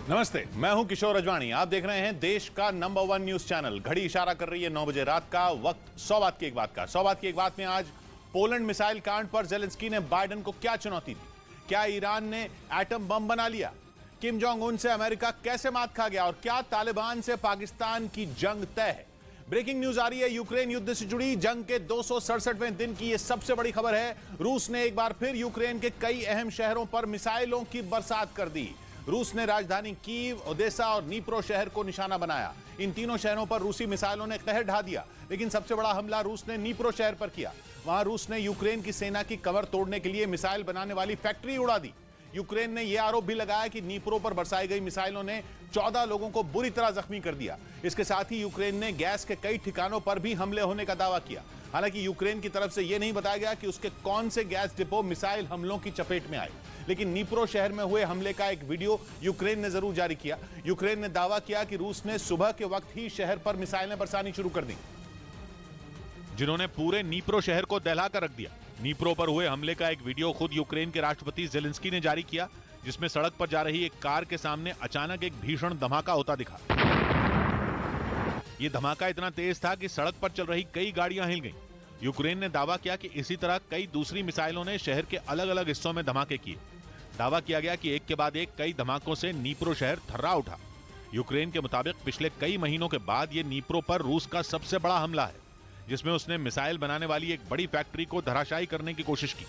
नमस्ते, मैं हूं किशोर अजवाणी। आप देख रहे हैं देश का नंबर 1 न्यूज चैनल। घड़ी इशारा कर रही है 9 बजे रात का। वक्त 100 बात की एक बात का। 100 बात की एक बात में आज पोलैंड मिसाइल कांड पर जेलेंस्की ने बाइडेन को क्या चुनौती दी? क्या ईरान ने एटम बम बना लिया? किम जोंग उन से अमेरिका कैसे मात खा गया? और क्या तालिबान से पाकिस्तान की जंग तय है? ब्रेकिंग न्यूज आ रही है यूक्रेन युद्ध से जुड़ी। जंग के 267वें दिन की यह सबसे बड़ी खबर है। रूस ने एक बार फिर यूक्रेन के कई अहम शहरों पर मिसाइलों की बरसात कर दी। रूस ने राजधानी कीव, ओदेसा और नीप्रो शहर को निशाना बनाया। इन तीनों शहरों पर रूसी मिसाइलों ने कहर ढा दिया। लेकिन सबसे बड़ा हमला रूस ने नीप्रो शहर पर किया। वहां रूस ने यूक्रेन की सेना की कमर तोड़ने के लिए मिसाइल बनाने वाली फैक्ट्री उड़ा दी। यूक्रेन ने यह आरोप भी लगाया कि नीप्रो पर बरसाई गई मिसाइलों ने 14 लोगों को बुरी तरह जख्मी कर दिया। इसके साथ ही यूक्रेन ने गैस के कई ठिकानों पर भी हमले होने का दावा किया। हालांकि यूक्रेन की तरफ से यह नहीं बताया गया कि उसके कौन से गैस डिपो मिसाइल हमलों की चपेट में आए। लेकिन नीप्रो शहर में हुए हमले का एक वीडियो यूक्रेन ने जरूर जारी किया। यूक्रेन ने दावा किया कि रूस ने सुबह के वक्त ही शहर पर मिसाइलें बरसानी शुरू कर दी, जिन्होंने पूरे नीप्रो शहर को दहला कर रख दिया। नीप्रो पर हुए हमले का एक वीडियो खुद यूक्रेन के राष्ट्रपति जेलेंस्की ने जारी किया, जिसमें सड़क पर जा रही एक कार के सामने अचानक एक भीषण धमाका होता दिखा। यह धमाका इतना तेज था कि सड़क पर चल रही कई गाड़ियां हिल गईं। यूक्रेन ने दावा किया कि इसी तरह कई दूसरी मिसाइलों ने शहर के अलग अलग हिस्सों में धमाके किए। दावा किया गया कि एक के बाद एक कई धमाकों से नीप्रो शहर थर्रा उठा। यूक्रेन के मुताबिक पिछले कई महीनों के बाद यह नीप्रो पर रूस का सबसे बड़ा हमला है, जिसमें उसने मिसाइल बनाने वाली एक बड़ी फैक्ट्री को धराशायी करने की कोशिश की।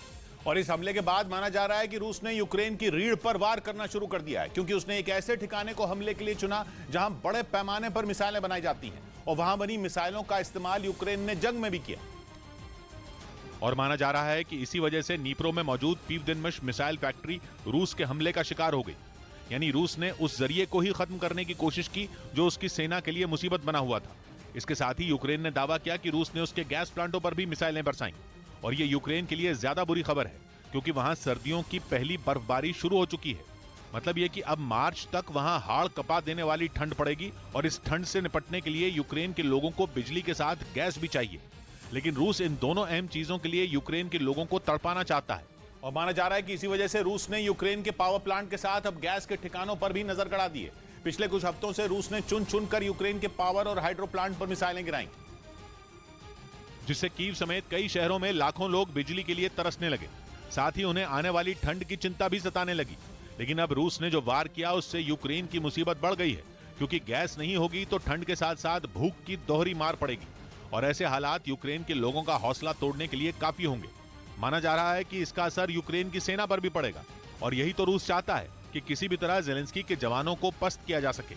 और इस हमले के बाद माना जा रहा है कि रूस ने यूक्रेन की रीढ़ पर वार करना शुरू कर दिया है, क्योंकि उसने एक ऐसे ठिकाने को हमले के लिए चुना जहां बड़े पैमाने पर मिसाइलें बनाई जाती हैं। और वहां बनी मिसाइलों का इस्तेमाल यूक्रेन ने जंग में भी किया। और माना जा रहा है कि इसी वजह से नीप्रो में मौजूद पीवदिनमश मिसाइल फैक्ट्री रूस के हमले का शिकार हो गई। यानी रूस ने उस जरिए को ही खत्म करने की कोशिश की जो उसकी सेना के लिए मुसीबत बना हुआ था। इसके साथ ही यूक्रेन ने दावा किया कि रूस ने उसके गैस प्लांटों पर भी मिसाइलें बरसाईं। और ये यूक्रेन के लिए ज्यादा बुरी खबर है, क्योंकि वहां सर्दियों की पहली बर्फबारी शुरू हो चुकी है। मतलब यह कि अब मार्च तक वहां हाड़ कपा देने वाली ठंड पड़ेगी। और इस ठंड से निपटने के लिए यूक्रेन के लोगों को बिजली के साथ गैस भी चाहिए। लेकिन रूस इन दोनों अहम चीजों के लिए यूक्रेन के लोगों को तड़पाना चाहता है। और माना जा रहा है कि इसी वजह से रूस ने यूक्रेन के पावर प्लांट के साथ अब गैस के ठिकानों पर भी नजर गड़ा दी है। पिछले कुछ हफ्तों से रूस ने चुन चुनकर यूक्रेन के पावर और हाइड्रो प्लांट पर मिसाइलें गिराई, जिससे कीव समेत कई शहरों में लाखों लोग बिजली के लिए तरसने लगे। साथ ही उन्हें आने वाली ठंड की चिंता भी सताने लगी। लेकिन अब रूस ने जो वार किया उससे यूक्रेन की मुसीबत बढ़ गई है, क्योंकि गैस नहीं होगी तो ठंड के साथ साथ भूख की दोहरी मार पड़ेगी। और ऐसे हालात यूक्रेन के लोगों का हौसला तोड़ने के लिए काफी होंगे। माना जा रहा है कि इसका असर यूक्रेन की सेना पर भी पड़ेगा। और यही तो रूस चाहता है कि किसी भी तरह जेलेंस्की के जवानों को पस्त किया जा सके,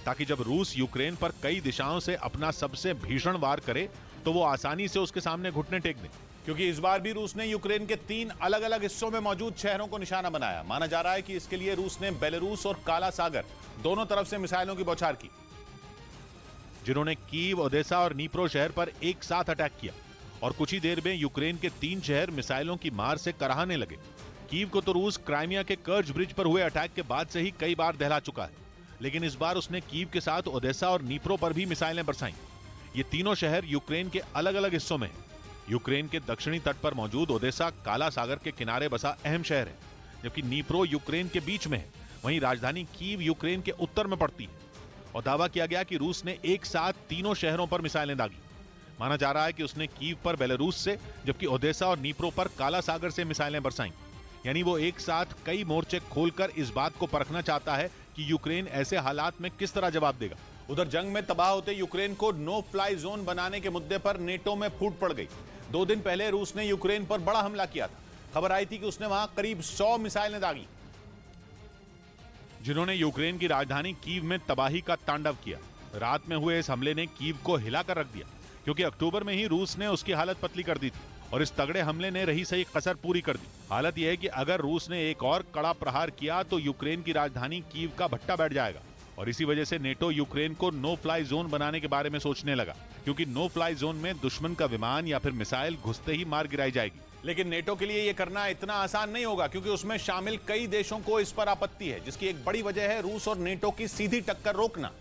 ताकि जब रूस यूक्रेन पर कई दिशाओं से अपना सबसे भीषण वार करे तो वो आसानी से उसके सामने घुटने टेक दे। क्योंकि इस बार भी रूस ने यूक्रेन के 3 अलग अलग हिस्सों में मौजूद शहरों को निशाना बनाया। माना जा रहा है कि इसके लिए रूस ने बेलारूस और काला सागर दोनों तरफ से मिसाइलों की बौछार की, जिन्होंने कीव, ओदेसा और नीप्रो शहर पर एक साथ अटैक किया। और कुछ ही देर में यूक्रेन के 3 शहर मिसाइलों की मार से कराहने लगे। कीव को तो रूस क्राइमिया के कर्ज ब्रिज पर हुए अटैक के बाद से ही कई बार दहला चुका है। लेकिन इस बार उसने कीव के साथ ओदेसा और नीप्रो पर भी मिसाइलें बरसाईं। ये तीनों शहर यूक्रेन के अलग अलग हिस्सों में हैं। यूक्रेन के दक्षिणी तट पर मौजूद ओदेसा काला सागर के किनारे बसा अहम शहर है, जबकि नीप्रो यूक्रेन के बीच में है। वहीं राजधानी कीव यूक्रेन के उत्तर में पड़ती है। और दावा किया गया कि रूस ने एक साथ तीनों शहरों पर मिसाइलें दागी। माना जा रहा है कि उसने कीव पर बेलारूस से, जबकि ओदेसा और नीप्रो पर काला सागर से मिसाइलें बरसाईं। यानी वो एक साथ कई मोर्चे खोलकर इस बात को परखना चाहता है कि यूक्रेन ऐसे हालात में किस तरह जवाब देगा। उधर जंग में तबाह होते यूक्रेन को नो फ्लाई जोन बनाने के मुद्दे पर नेटो में फूट पड़ गई। 2 दिन पहले रूस ने यूक्रेन पर बड़ा हमला किया था। खबर आई थी कि उसने वहां करीब 100 मिसाइलें दागी, जिन्होंने यूक्रेन की राजधानी कीव में तबाही का तांडव किया। रात में हुए इस हमले ने कीव को हिलाकर रख दिया, क्योंकि अक्टूबर में ही रूस ने उसकी हालत पतली कर दी थी। और इस तगड़े हमले ने रही सही कसर पूरी कर दी। हालत यह है कि अगर रूस ने एक और कड़ा प्रहार किया तो यूक्रेन की राजधानी कीव का भट्टा बैठ जाएगा। और इसी वजह से नेटो यूक्रेन को नो फ्लाई जोन बनाने के बारे में सोचने लगा, क्योंकि नो फ्लाई जोन में दुश्मन का विमान या फिर मिसाइल घुसते ही मार गिराई जाएगी। लेकिन नेटो के लिए यह करना इतना आसान नहीं होगा, क्योंकि उसमें शामिल कई देशों को इस पर आपत्ति है, जिसकी एक बड़ी वजह है रूस और नेटो की सीधी टक्कर रोकना।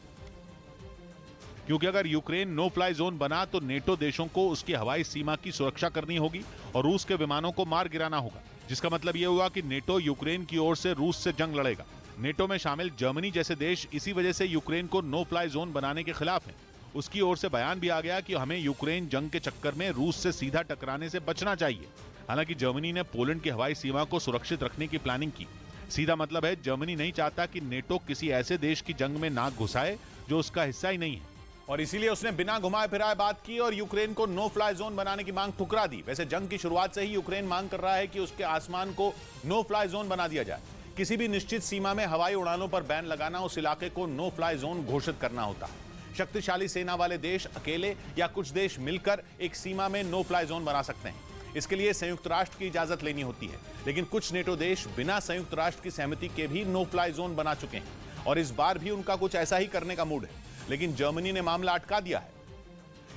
क्योंकि अगर यूक्रेन नो फ्लाई जोन बना तो नेटो देशों को उसकी हवाई सीमा की सुरक्षा करनी होगी और रूस के विमानों को मार गिराना होगा, जिसका मतलब यह हुआ कि नेटो यूक्रेन की ओर से रूस से जंग लड़ेगा। नेटो में शामिल जर्मनी जैसे देश इसी वजह से यूक्रेन को नो फ्लाई जोन बनाने के खिलाफ हैं। उसकी ओर से बयान भी आ गया कि हमें यूक्रेन जंग के चक्कर में रूस से सीधा टकराने से बचना चाहिए। हालांकि जर्मनी ने पोलैंड की हवाई सीमा को सुरक्षित रखने की प्लानिंग की। सीधा मतलब है जर्मनी नहीं चाहता कि नेटो किसी ऐसे देश की जंग में नाक घुसाए जो उसका हिस्सा ही नहीं है, और इसीलिए उसने बिना घुमाए फिराए बात की और यूक्रेन को नो फ्लाई जोन बनाने की मांग ठुकरा दी। वैसे जंग की शुरुआत से ही यूक्रेन मांग कर रहा है कि उसके आसमान को नो फ्लाई जोन बना दिया जाए। किसी भी निश्चित सीमा में हवाई उड़ानों पर बैन लगाना, उस इलाके को नो फ्लाई जोन घोषित करना होता है। शक्तिशाली सेना वाले देश अकेले या कुछ देश मिलकर एक सीमा में नो फ्लाई जोन बना सकते हैं। इसके लिए संयुक्त राष्ट्र की इजाजत लेनी होती है, लेकिन कुछ नेटो देश बिना संयुक्त राष्ट्र की सहमति के भी नो फ्लाई जोन बना चुके हैं और इस बार भी उनका कुछ ऐसा ही करने का मूड है, लेकिन जर्मनी ने मामला अटका दिया है।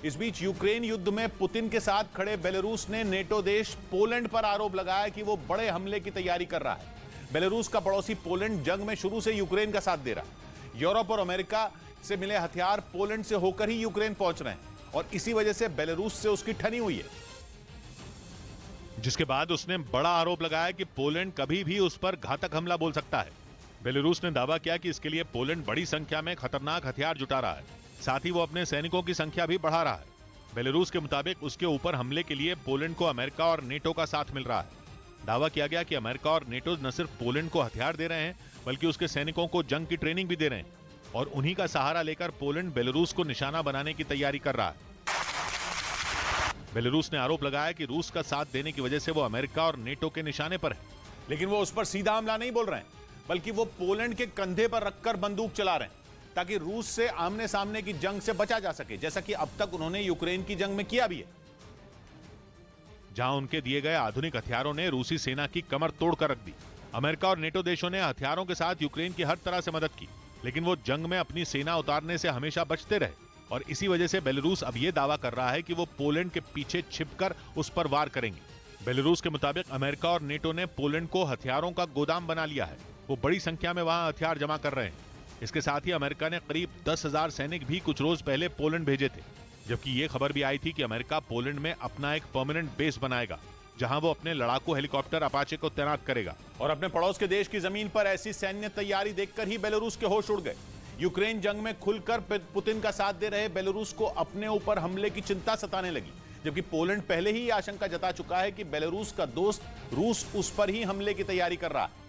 इस बीच यूक्रेन युद्ध में पुतिन के साथ खड़े बेलारूस ने नेटो देश पोलैंड पर आरोप लगाया कि वो बड़े हमले की तैयारी कर रहा है। बेलारूस का पड़ोसी पोलैंड जंग में शुरू से यूक्रेन का साथ दे रहा है। यूरोप और अमेरिका से मिले हथियार पोलैंड से होकर ही यूक्रेन पहुंच रहे हैं और इसी वजह से बेलारूस से उसकी ठनी हुई है। जिसके बाद उसने बड़ा आरोप लगाया कि पोलैंड कभी भी उस पर घातक हमला बोल सकता है। बेलारूस ने दावा किया कि इसके लिए पोलैंड बड़ी संख्या में खतरनाक हथियार जुटा रहा है, साथ ही वो अपने सैनिकों की संख्या भी बढ़ा रहा है। बेलारूस के मुताबिक उसके ऊपर हमले के लिए पोलैंड को अमेरिका और नेटो का साथ मिल रहा है। दावा किया गया कि अमेरिका और नेटो न सिर्फ पोलैंड को हथियार दे रहे हैं, बल्कि उसके सैनिकों को जंग की ट्रेनिंग भी दे रहे हैं और उन्हीं का सहारा लेकर पोलैंड बेलारूस को निशाना बनाने की तैयारी कर रहा है। बेलारूस ने आरोप लगाया कि रूस का साथ देने की वजह से वो अमेरिका और नेटो के निशाने पर है, लेकिन वो उस पर सीधा हमला नहीं बोल रहे हैं, बल्कि वो पोलैंड के कंधे पर रखकर बंदूक चला रहे हैं ताकि रूस से आमने सामने की जंग से बचा जा सके, जैसा कि अब तक उन्होंने यूक्रेन की जंग में किया भी है, जहां उनके दिए गए आधुनिक हथियारों ने रूसी सेना की कमर तोड़कर रख दी। अमेरिका और नेटो देशों ने हथियारों के साथ यूक्रेन की हर तरह से मदद की, लेकिन वो जंग में अपनी सेना उतारने से हमेशा बचते रहे और इसी वजह से बेलारूस अब ये दावा कर रहा है कि वो पोलैंड के पीछे छिपकर उस पर वार करेंगे। बेलारूस के मुताबिक अमेरिका और नेटो ने पोलैंड को हथियारों का गोदाम बना लिया है। वो बड़ी संख्या में वहां हथियार जमा कर रहे हैं। इसके साथ ही अमेरिका ने करीब 10,000 सैनिक भी कुछ रोज पहले पोलैंड भेजे थे, जबकि ये खबर भी आई थी कि अमेरिका पोलैंड में अपना एक परमानेंट बेस बनाएगा, जहां वो अपने लड़ाकू हेलीकॉप्टर अपाचे को तैनात करेगा। और अपने पड़ोस के देश की जमीन पर ऐसी सैन्य तैयारी देखकर ही बेलारूस के होश उड़ गए। यूक्रेन जंग में खुलकर पुतिन का साथ दे रहे बेलारूस को अपने ऊपर हमले की चिंता सताने लगी, जबकि पोलैंड पहले ही आशंका जता चुका है कि बेलारूस का दोस्त रूस उस पर ही हमले की तैयारी कर रहा है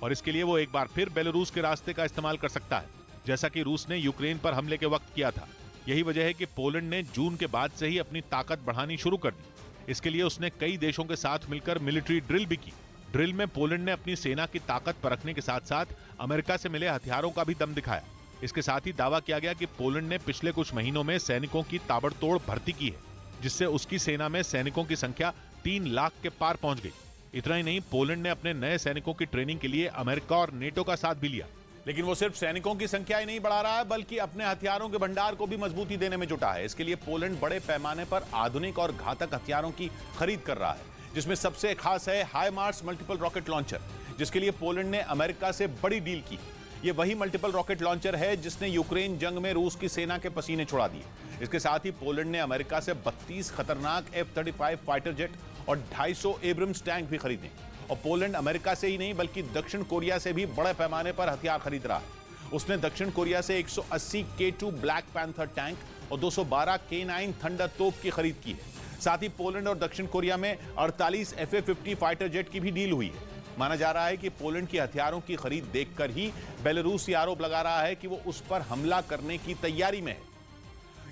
और इसके लिए वो एक बार फिर बेलारूस के रास्ते का इस्तेमाल कर सकता है, जैसा कि रूस ने यूक्रेन पर हमले के वक्त किया था। यही वजह है कि पोलैंड ने जून के बाद से ही अपनी ताकत बढ़ानी शुरू कर दी। इसके लिए उसने कई देशों के साथ मिलकर मिलिट्री ड्रिल भी की। ड्रिल में पोलैंड ने अपनी सेना की ताकत परखने के साथ साथ अमेरिका से मिले हथियारों का भी दम दिखाया। इसके साथ ही दावा किया गया कि पोलैंड ने पिछले कुछ महीनों में सैनिकों की ताबड़तोड़ भर्ती की है, जिससे उसकी सेना में सैनिकों की संख्या 3 लाख के पार पहुंच गई। इतना ही नहीं, पोलैंड ने अपने नए सैनिकों की ट्रेनिंग के लिए अमेरिका और नेटो का साथ भी लिया। लेकिन वो सिर्फ सैनिकों की संख्या ही नहीं बढ़ा रहा है, बल्कि अपने हथियारों के भंडार को भी मजबूती देने में जुटा है। इसके लिए पोलैंड बड़े पैमाने पर आधुनिक और घातक हथियारों की खरीद कर रहा है, जिसमें सबसे खास है हाइमार्स मल्टीपल रॉकेट लॉन्चर, जिसके लिए पोलैंड ने अमेरिका से बड़ी डील की। ये वही मल्टीपल रॉकेट लॉन्चर है जिसने यूक्रेन जंग में रूस की सेना के पसीने छुड़ा दिए। इसके साथ ही पोलैंड ने अमेरिका से 32 खतरनाक F-35 फाइटर जेट और 250 एब्रम्स टैंक भी खरीदे। और पोलैंड अमेरिका से ही नहीं बल्कि दक्षिण कोरिया से भी बड़े पैमाने पर हथियार खरीद रहा है। उसने दक्षिण कोरिया से 180 K2 ब्लैक पैंथर टैंक और 212 K9 थंडर तोप की खरीद की है। साथ ही पोलैंड और दक्षिण कोरिया में 48 FA-50 फाइटर जेट की भी डील हुई है। माना जा रहा है कि पोलैंड की हथियारों की खरीद देखकर ही बेलारूस ये आरोप लगा रहा है कि वो उस पर हमला करने की तैयारी में है।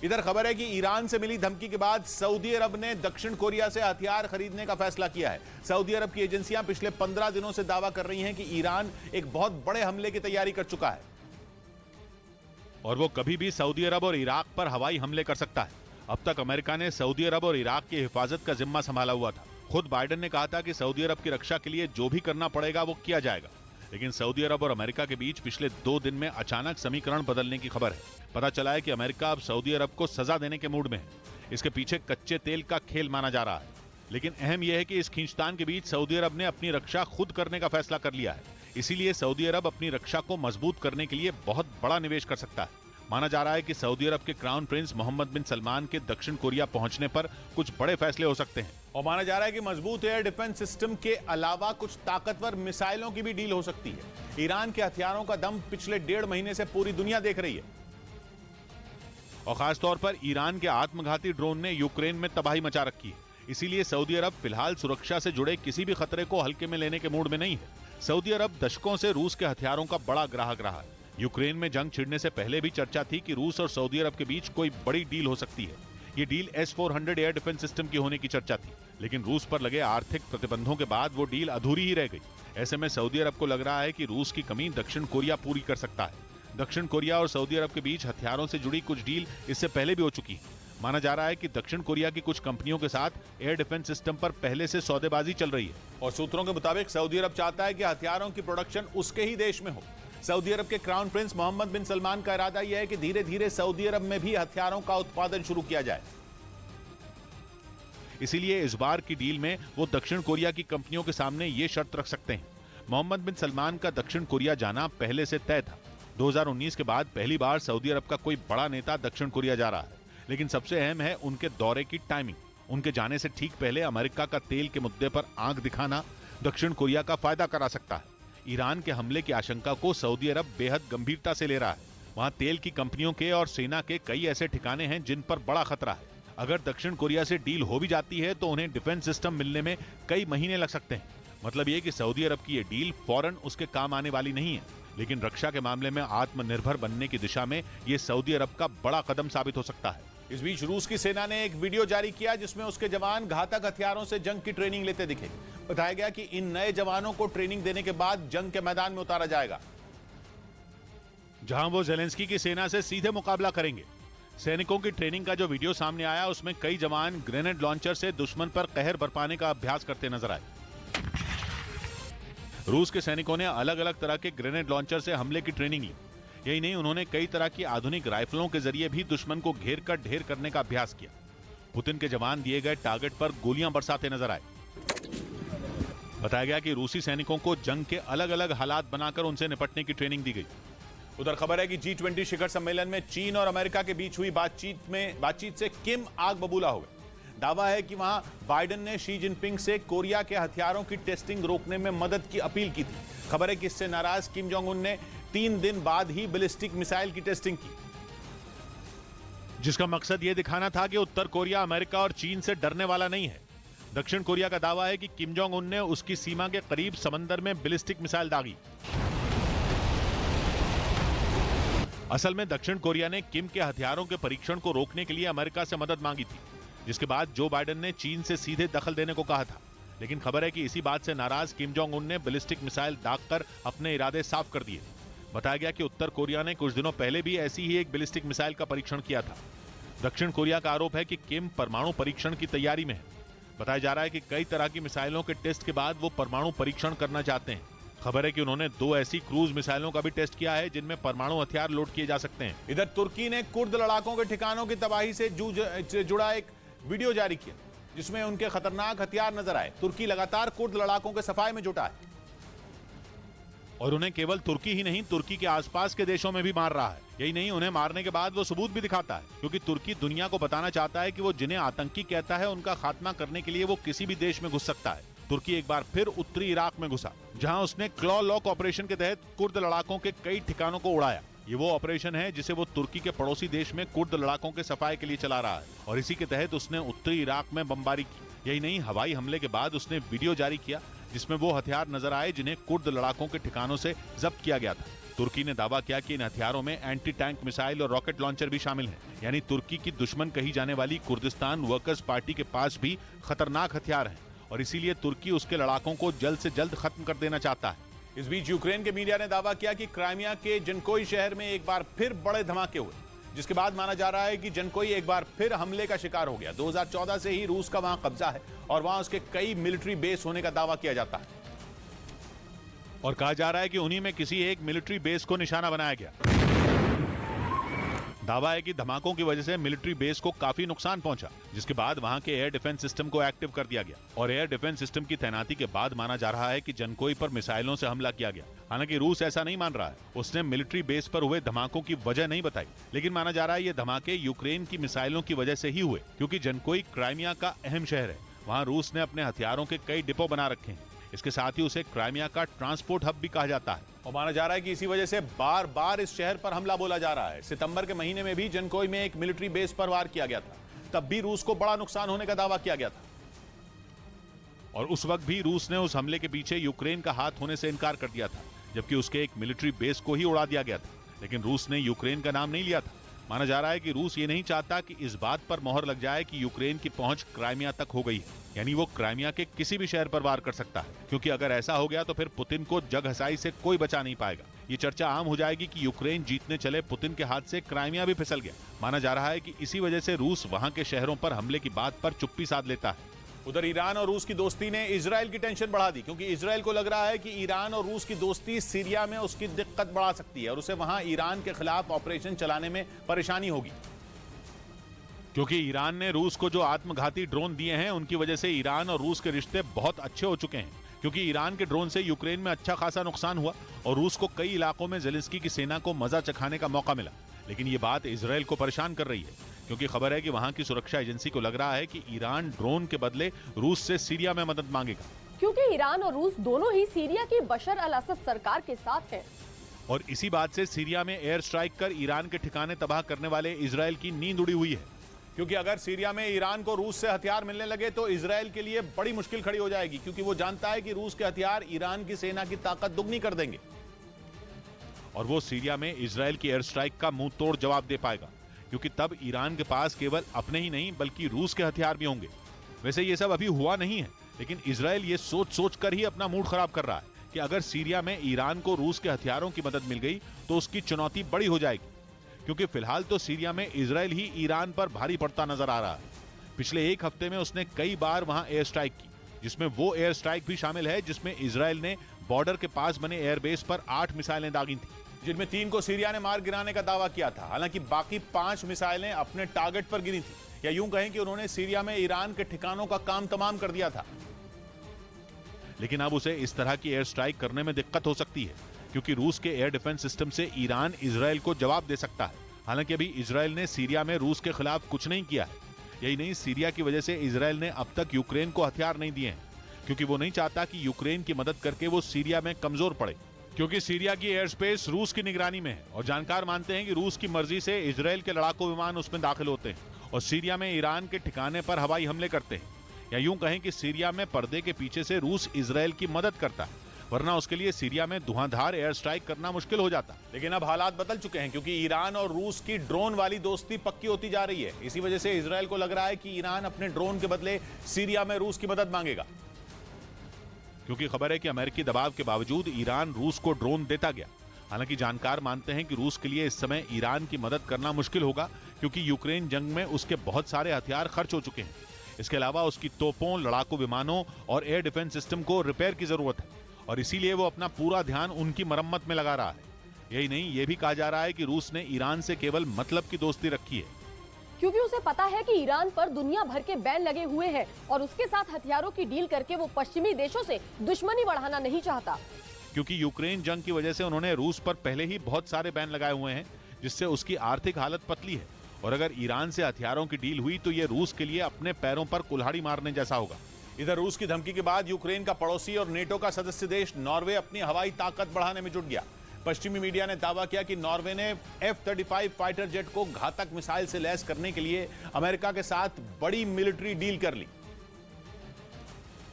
इधर खबर है कि ईरान से मिली धमकी के बाद सऊदी अरब ने दक्षिण कोरिया से हथियार खरीदने का फैसला किया है। सऊदी अरब की एजेंसियां पिछले 15 दिनों से दावा कर रही हैं कि ईरान एक बहुत बड़े हमले की तैयारी कर चुका है और वो कभी भी सऊदी अरब और इराक पर हवाई हमले कर सकता है। अब तक अमेरिका ने सऊदी अरब और इराक की हिफाजत का जिम्मा संभाला हुआ था। खुद बाइडेन ने कहा था कि सऊदी अरब की रक्षा के लिए जो भी करना पड़ेगा वो किया जाएगा, लेकिन सऊदी अरब और अमेरिका के बीच पिछले 2 दिन में अचानक समीकरण बदलने की खबर है। पता चला है कि अमेरिका अब सऊदी अरब को सजा देने के मूड में है। इसके पीछे कच्चे तेल का खेल माना जा रहा है, लेकिन अहम यह है कि इस खींचतान के बीच सऊदी अरब ने अपनी रक्षा खुद करने का फैसला कर लिया है। इसीलिए सऊदी अरब अपनी रक्षा को मजबूत करने के लिए बहुत बड़ा निवेश कर सकता है। माना जा रहा है कि सऊदी अरब के क्राउन प्रिंस मोहम्मद बिन सलमान के दक्षिण कोरिया पहुंचने पर कुछ बड़े फैसले हो सकते हैं। और माना जा रहा है कि मजबूत एयर डिफेंस सिस्टम के अलावा कुछ ताकतवर मिसाइलों की भी डील हो सकती है। ईरान के हथियारों का दम पिछले 1.5 महीने से पूरी दुनिया देख रही है। और खासतौर पर ईरान के आत्मघाती ड्रोन ने यूक्रेन में तबाही मचा रखी है। इसीलिए सऊदी अरब फिलहाल सुरक्षा से जुड़े किसी भी खतरे को हल्के में लेने के मूड में नहीं है। सऊदी अरब दशकों से रूस के हथियारों का बड़ा ग्राहक रहा है। यूक्रेन में जंग छिड़ने से पहले भी चर्चा थी कि रूस और सऊदी अरब के बीच कोई बड़ी डील हो सकती है। ये deal S-400 air defence system की होने की चर्चा थी, लेकिन रूस पर लगे आर्थिक प्रतिबंधों के बाद वो डील अधूरी ही रह गई। ऐसे में सऊदी अरब को लग रहा है कि रूस की कमी दक्षिण कोरिया पूरी कर सकता है। दक्षिण कोरिया और सऊदी अरब के बीच हथियारों से जुड़ी कुछ डील इससे पहले भी हो चुकी है। माना जा रहा है कि दक्षिण कोरिया की कुछ कंपनियों के साथ एयर डिफेंस सिस्टम पर पहले से सौदेबाजी चल रही है। और सूत्रों के मुताबिक सऊदी अरब चाहता है कि हथियारों की प्रोडक्शन उसके ही देश में हो। सऊदी अरब के क्राउन प्रिंस मोहम्मद बिन सलमान का इरादा यह है कि धीरे धीरे सऊदी अरब में भी हथियारों का उत्पादन शुरू किया जाए। इसीलिए इस बार की डील में वो दक्षिण कोरिया की कंपनियों के सामने ये शर्त रख सकते हैं। मोहम्मद बिन सलमान का दक्षिण कोरिया जाना पहले से तय था। 2019 के बाद पहली बार सऊदी अरब का कोई बड़ा नेता दक्षिण कोरिया जा रहा है, लेकिन सबसे अहम है उनके दौरे की टाइमिंग। उनके जाने से ठीक पहले अमेरिका का तेल के मुद्दे पर आंख दिखाना दक्षिण कोरिया का फायदा करा सकता है। ईरान के हमले की आशंका को सऊदी अरब बेहद गंभीरता से ले रहा है। वहां तेल की कंपनियों के और सेना के कई ऐसे ठिकाने हैं जिन पर बड़ा खतरा है। अगर दक्षिण कोरिया से डील हो भी जाती है तो उन्हें डिफेंस सिस्टम मिलने में कई महीने लग सकते हैं। मतलब ये कि सऊदी अरब की ये डील फौरन उसके काम आने वाली नहीं है, लेकिन रक्षा के मामले में आत्मनिर्भर बनने की दिशा में ये सऊदी अरब का बड़ा कदम साबित हो सकता है। इस बीच रूस की सेना ने एक वीडियो जारी किया जिसमें उसके जवान घातक हथियारों से जंग की ट्रेनिंग लेते दिखे। बताया गया कि इन नए जवानों को ट्रेनिंग देने के बाद जंग के मैदान में उतारा जाएगा, जहां वो जेलेंस्की की सेना से सीधे मुकाबला करेंगे। सैनिकों की ट्रेनिंग का जो वीडियो सामने आया उसमें कई जवान ग्रेनेड लॉन्चर से दुश्मन पर कहर बरपाने का अभ्यास करते नजर आए। रूस के सैनिकों ने अलग अलग तरह के ग्रेनेड लॉन्चर से हमले की ट्रेनिंग ली। यही नहीं, उन्होंने कई तरह की आधुनिक राइफलों के जरिए भी दुश्मन को घेर कर ढेर करने का अभ्यास किया। पुतिन के जवान दिए गए टारगेट पर गोलियां बरसाते नजर आए। बताया गया कि रूसी सैनिकों को जंग के अलग अलग हालात बनाकर उनसे निपटने की ट्रेनिंग दी गई। उधर खबर है कि G20 शिखर सम्मेलन में चीन और अमेरिका के बीच हुई बातचीत से किम आग बबूला हो गए। दावा है कि वहां बाइडेन ने शी जिनपिंग से कोरिया के हथियारों की टेस्टिंग रोकने में मदद की अपील की थी। खबर है कि इससे नाराज किम जोंग उन ने 3 दिन बाद ही बैलिस्टिक मिसाइल की टेस्टिंग की, जिसका मकसद यह दिखाना था कि उत्तर कोरिया अमेरिका और चीन से डरने वाला नहीं है। दक्षिण कोरिया का दावा है कि किम जोंग उन ने उसकी सीमा के करीब समंदर में बैलिस्टिक मिसाइल दागी। असल में दक्षिण कोरिया ने किम के हथियारों के परीक्षण को रोकने के लिए अमेरिका से मदद मांगी थी, जिसके बाद जो बाइडेन ने चीन से सीधे दखल देने को कहा था। लेकिन खबर है कि इसी बात से नाराज किम जोंग उन ने बैलिस्टिक मिसाइल दागकर अपने इरादे साफ कर दिए। बताया गया कि उत्तर कोरिया ने कुछ दिनों पहले भी ऐसी ही एक बैलिस्टिक मिसाइल का परीक्षण किया था। दक्षिण कोरिया का आरोप है कि किम परमाणु परीक्षण की तैयारी में है। बताया जा रहा है कि कई तरह की मिसाइलों के टेस्ट के बाद वो परमाणु परीक्षण करना चाहते हैं। खबर है कि उन्होंने 2 ऐसी क्रूज मिसाइलों का भी टेस्ट किया है जिनमें परमाणु हथियार लोड किए जा सकते हैं। इधर तुर्की ने कुर्द लड़ाकों के ठिकानों की तबाही से जुड़ा एक वीडियो जारी किया जिसमें उनके खतरनाक हथियार नजर आए। तुर्की लगातार कुर्द लड़ाकों के सफाए में जुटा है और उन्हें केवल तुर्की ही नहीं, तुर्की के आसपास के देशों में भी मार रहा है। यही नहीं, उन्हें मारने के बाद वो सबूत भी दिखाता है, क्योंकि तुर्की दुनिया को बताना चाहता है कि वो जिन्हें आतंकी कहता है उनका खात्मा करने के लिए वो किसी भी देश में घुस सकता है। तुर्की एक बार फिर उत्तरी इराक में घुसा, जहां उसने क्लॉ लॉक ऑपरेशन के तहत कुर्द लड़ाकों के कई ठिकानों को उड़ाया। ये वो ऑपरेशन है जिसे वो तुर्की के पड़ोसी देश में कुर्द लड़ाकों के सफाई के लिए चला रहा है, और इसी के तहत उसने उत्तरी इराक में बमबारी की। यही नहीं, हवाई हमले के बाद उसने वीडियो जारी किया जिसमें वो हथियार नजर आए जिन्हें कुर्द लड़ाकों के ठिकानों से जब्त किया गया था। तुर्की ने दावा किया कि इन हथियारों में एंटी टैंक मिसाइल और रॉकेट लॉन्चर भी शामिल हैं। यानी तुर्की की दुश्मन कही जाने वाली कुर्दिस्तान वर्कर्स पार्टी के पास भी खतरनाक हथियार हैं, और इसीलिए तुर्की उसके लड़ाकों को जल्द से जल्द खत्म कर देना चाहता है। इस बीच यूक्रेन के मीडिया ने दावा किया कि क्राइमिया के जनकोई शहर में एक बार फिर बड़े धमाके हुए, जिसके बाद माना जा रहा है कि जनकोई एक बार फिर हमले का शिकार हो गया। 2014 से ही रूस का वहां कब्जा है और वहां उसके कई मिलिट्री बेस होने का दावा किया जाता है, और कहा जा रहा है कि उन्हीं में किसी एक मिलिट्री बेस को निशाना बनाया गया। दावा है कि धमाकों की वजह से मिलिट्री बेस को काफी नुकसान पहुंचा, जिसके बाद वहां के एयर डिफेंस सिस्टम को एक्टिव कर दिया गया और एयर डिफेंस सिस्टम की तैनाती के बाद माना जा रहा है कि जनकोई पर मिसाइलों से हमला किया गया। हालांकि रूस ऐसा नहीं मान रहा है, उसने मिलिट्री बेस पर हुए धमाकों की वजह नहीं बताई, लेकिन माना जा रहा है ये धमाके यूक्रेन की मिसाइलों की वजह से ही हुए, क्योंकि जनकोई क्राइमिया का अहम शहर है। वहाँ रूस ने अपने हथियारों के कई डिपो बना रखे हैं। इसके साथ ही उसे क्राइमिया का ट्रांसपोर्ट हब भी कहा जाता है और माना जा रहा है कि इसी वजह से बार बार इस शहर पर हमला बोला जा रहा है। सितंबर के महीने में भी जनकोई में एक मिलिट्री बेस पर वार किया गया था, तब भी रूस को बड़ा नुकसान होने का दावा किया गया था और उस वक्त भी रूस ने उस हमले के पीछे यूक्रेन का हाथ होने से इनकार कर दिया था, जबकि उसके एक मिलिट्री बेस को ही उड़ा दिया गया था। लेकिन रूस ने यूक्रेन का नाम नहीं लिया था। माना जा रहा है कि रूस ये नहीं चाहता कि इस बात पर मोहर लग जाए कि यूक्रेन की पहुंच क्राइमिया तक हो गई है, यानी वो क्राइमिया के किसी भी शहर पर वार कर सकता है, क्योंकि अगर ऐसा हो गया तो फिर पुतिन को जग हसाई से कोई बचा नहीं पाएगा। ये चर्चा आम हो जाएगी कि यूक्रेन जीतने चले पुतिन के हाथ से क्राइमिया भी फिसल गया। माना जा रहा है कि इसी वजह से रूस वहां के शहरों पर हमले की बात पर चुप्पी साध लेता है। उधर ईरान और रूस की दोस्ती ने इजराइल की टेंशन बढ़ा दी, क्योंकि इजराइल को लग रहा है कि ईरान और रूस की दोस्ती सीरिया में उसकी दिक्कत बढ़ा सकती है और उसे वहां ईरान के खिलाफ ऑपरेशन चलाने में परेशानी होगी। क्योंकि ईरान ने रूस को जो आत्मघाती ड्रोन दिए हैं, उनकी वजह से ईरान और रूस के रिश्ते बहुत अच्छे हो चुके हैं, क्योंकि ईरान के ड्रोन से यूक्रेन में अच्छा खासा नुकसान हुआ और रूस को कई इलाकों में ज़ेलेंस्की की सेना को मजा चखाने का मौका मिला। लेकिन ये बात इजराइल को परेशान कर रही है, क्योंकि खबर है कि वहां की सुरक्षा एजेंसी को लग रहा है कि ईरान ड्रोन के बदले रूस से सीरिया में मदद मांगेगा, क्योंकि ईरान और रूस दोनों ही सीरिया की बशर अल असद सरकार के साथ हैं। और इसी बात से सीरिया में एयर स्ट्राइक कर ईरान के ठिकाने तबाह करने वाले इजराइल की नींद उड़ी हुई है। क्योंकि अगर सीरिया में ईरान को रूस से हथियार मिलने लगे तो इजराइल के लिए बड़ी मुश्किल खड़ी हो जाएगी, क्योंकि वो जानता है कि रूस के हथियार ईरान की सेना की ताकत दुगनी कर देंगे और वो सीरिया में इजराइल की एयर स्ट्राइक का मुंह तोड़ जवाब दे पाएगा, क्योंकि तब ईरान के पास केवल अपने ही नहीं बल्कि रूस के हथियार भी होंगे। वैसे ये सब अभी हुआ नहीं है, लेकिन इजराइल ये सोच कर ही अपना मूड खराब कर रहा है कि अगर सीरिया में ईरान को रूस के हथियारों की मदद मिल गई तो उसकी चुनौती बड़ी हो जाएगी, क्योंकि फिलहाल तो सीरिया में इजराइल ही ईरान पर भारी पड़ता नजर आ रहा है। पिछले एक हफ्ते में उसने कई बार वहां एयर स्ट्राइक की, जिसमें वो एयर स्ट्राइक भी शामिल है जिसमें इजराइल ने बॉर्डर के पास बने एयरबेस पर 8 मिसाइलें दागी थी, जिनमें 3 को सीरिया ने मार गिराने का दावा किया था। हालांकि बाकी 5 मिसाइलें अपने टारगेट पर गिरी थी, या यूं कहें कि उन्होंने सीरिया में ईरान के ठिकानों का काम तमाम कर दिया था। लेकिन अब उसे इस तरह की एयर स्ट्राइक करने में दिक्कत हो सकती है, क्योंकि रूस के एयर डिफेंस सिस्टम से ईरान इजराइल को जवाब दे सकता है। हालांकि अभी इजराइल ने सीरिया में रूस के खिलाफ कुछ नहीं किया है। यही नहीं, सीरिया की वजह से इजराइल ने अब तक यूक्रेन को हथियार नहीं दिए हैं, क्योंकि वो नहीं चाहता कि यूक्रेन की मदद करके वो सीरिया में कमजोर पड़े, क्योंकि सीरिया की एयर स्पेस रूस की निगरानी में है और जानकार मानते हैं कि रूस की मर्जी से इजराइल के लड़ाकू विमान उसमें दाखिल होते हैं और सीरिया में ईरान के ठिकाने पर हवाई हमले करते हैं। या यूं कहें कि सीरिया में पर्दे के पीछे से रूस इजराइल की मदद करता है, वरना उसके लिए सीरिया में धुआंधार एयर स्ट्राइक करना मुश्किल हो जाता। लेकिन अब हालात बदल चुके हैं, क्योंकि ईरान और रूस की ड्रोन वाली दोस्ती पक्की होती जा रही है। इसी वजह से इजराइल को लग रहा है कि ईरान अपने ड्रोन के बदले सीरिया में रूस की मदद मांगेगा, क्योंकि खबर है कि अमेरिकी दबाव के बावजूद ईरान रूस को ड्रोन देता गया। हालांकि जानकार मानते हैं कि रूस के लिए इस समय ईरान की मदद करना मुश्किल होगा, क्योंकि यूक्रेन जंग में उसके बहुत सारे हथियार खर्च हो चुके हैं। इसके अलावा उसकी तोपों, लड़ाकू विमानों और एयर डिफेंस सिस्टम को रिपेयर की जरूरत है और इसीलिए वो अपना पूरा ध्यान उनकी मरम्मत में लगा रहा है। यही नहीं, ये भी कहा जा रहा है कि रूस ने ईरान से केवल मतलब की दोस्ती रखी है, क्योंकि उसे पता है कि ईरान पर दुनिया भर के बैन लगे हुए हैं और उसके साथ हथियारों की डील करके वो पश्चिमी देशों से दुश्मनी बढ़ाना नहीं चाहता। क्योंकि यूक्रेन जंग की वजह से उन्होंने रूस पर पहले ही बहुत सारे बैन लगाए हुए हैं, जिससे उसकी आर्थिक हालत पतली है और अगर ईरान से हथियारों की डील हुई तो ये रूस के लिए अपने पैरों पर कुल्हाड़ी मारने जैसा होगा। इधर रूस की धमकी के बाद यूक्रेन का पड़ोसी और नेटो का सदस्य देश नॉर्वे अपनी हवाई ताकत बढ़ाने में जुट गया। पश्चिमी मीडिया ने दावा किया कि नॉर्वे ने F-35 फाइटर जेट को घातक मिसाइल से लैस करने के लिए अमेरिका के साथ बड़ी मिलिट्री डील कर ली,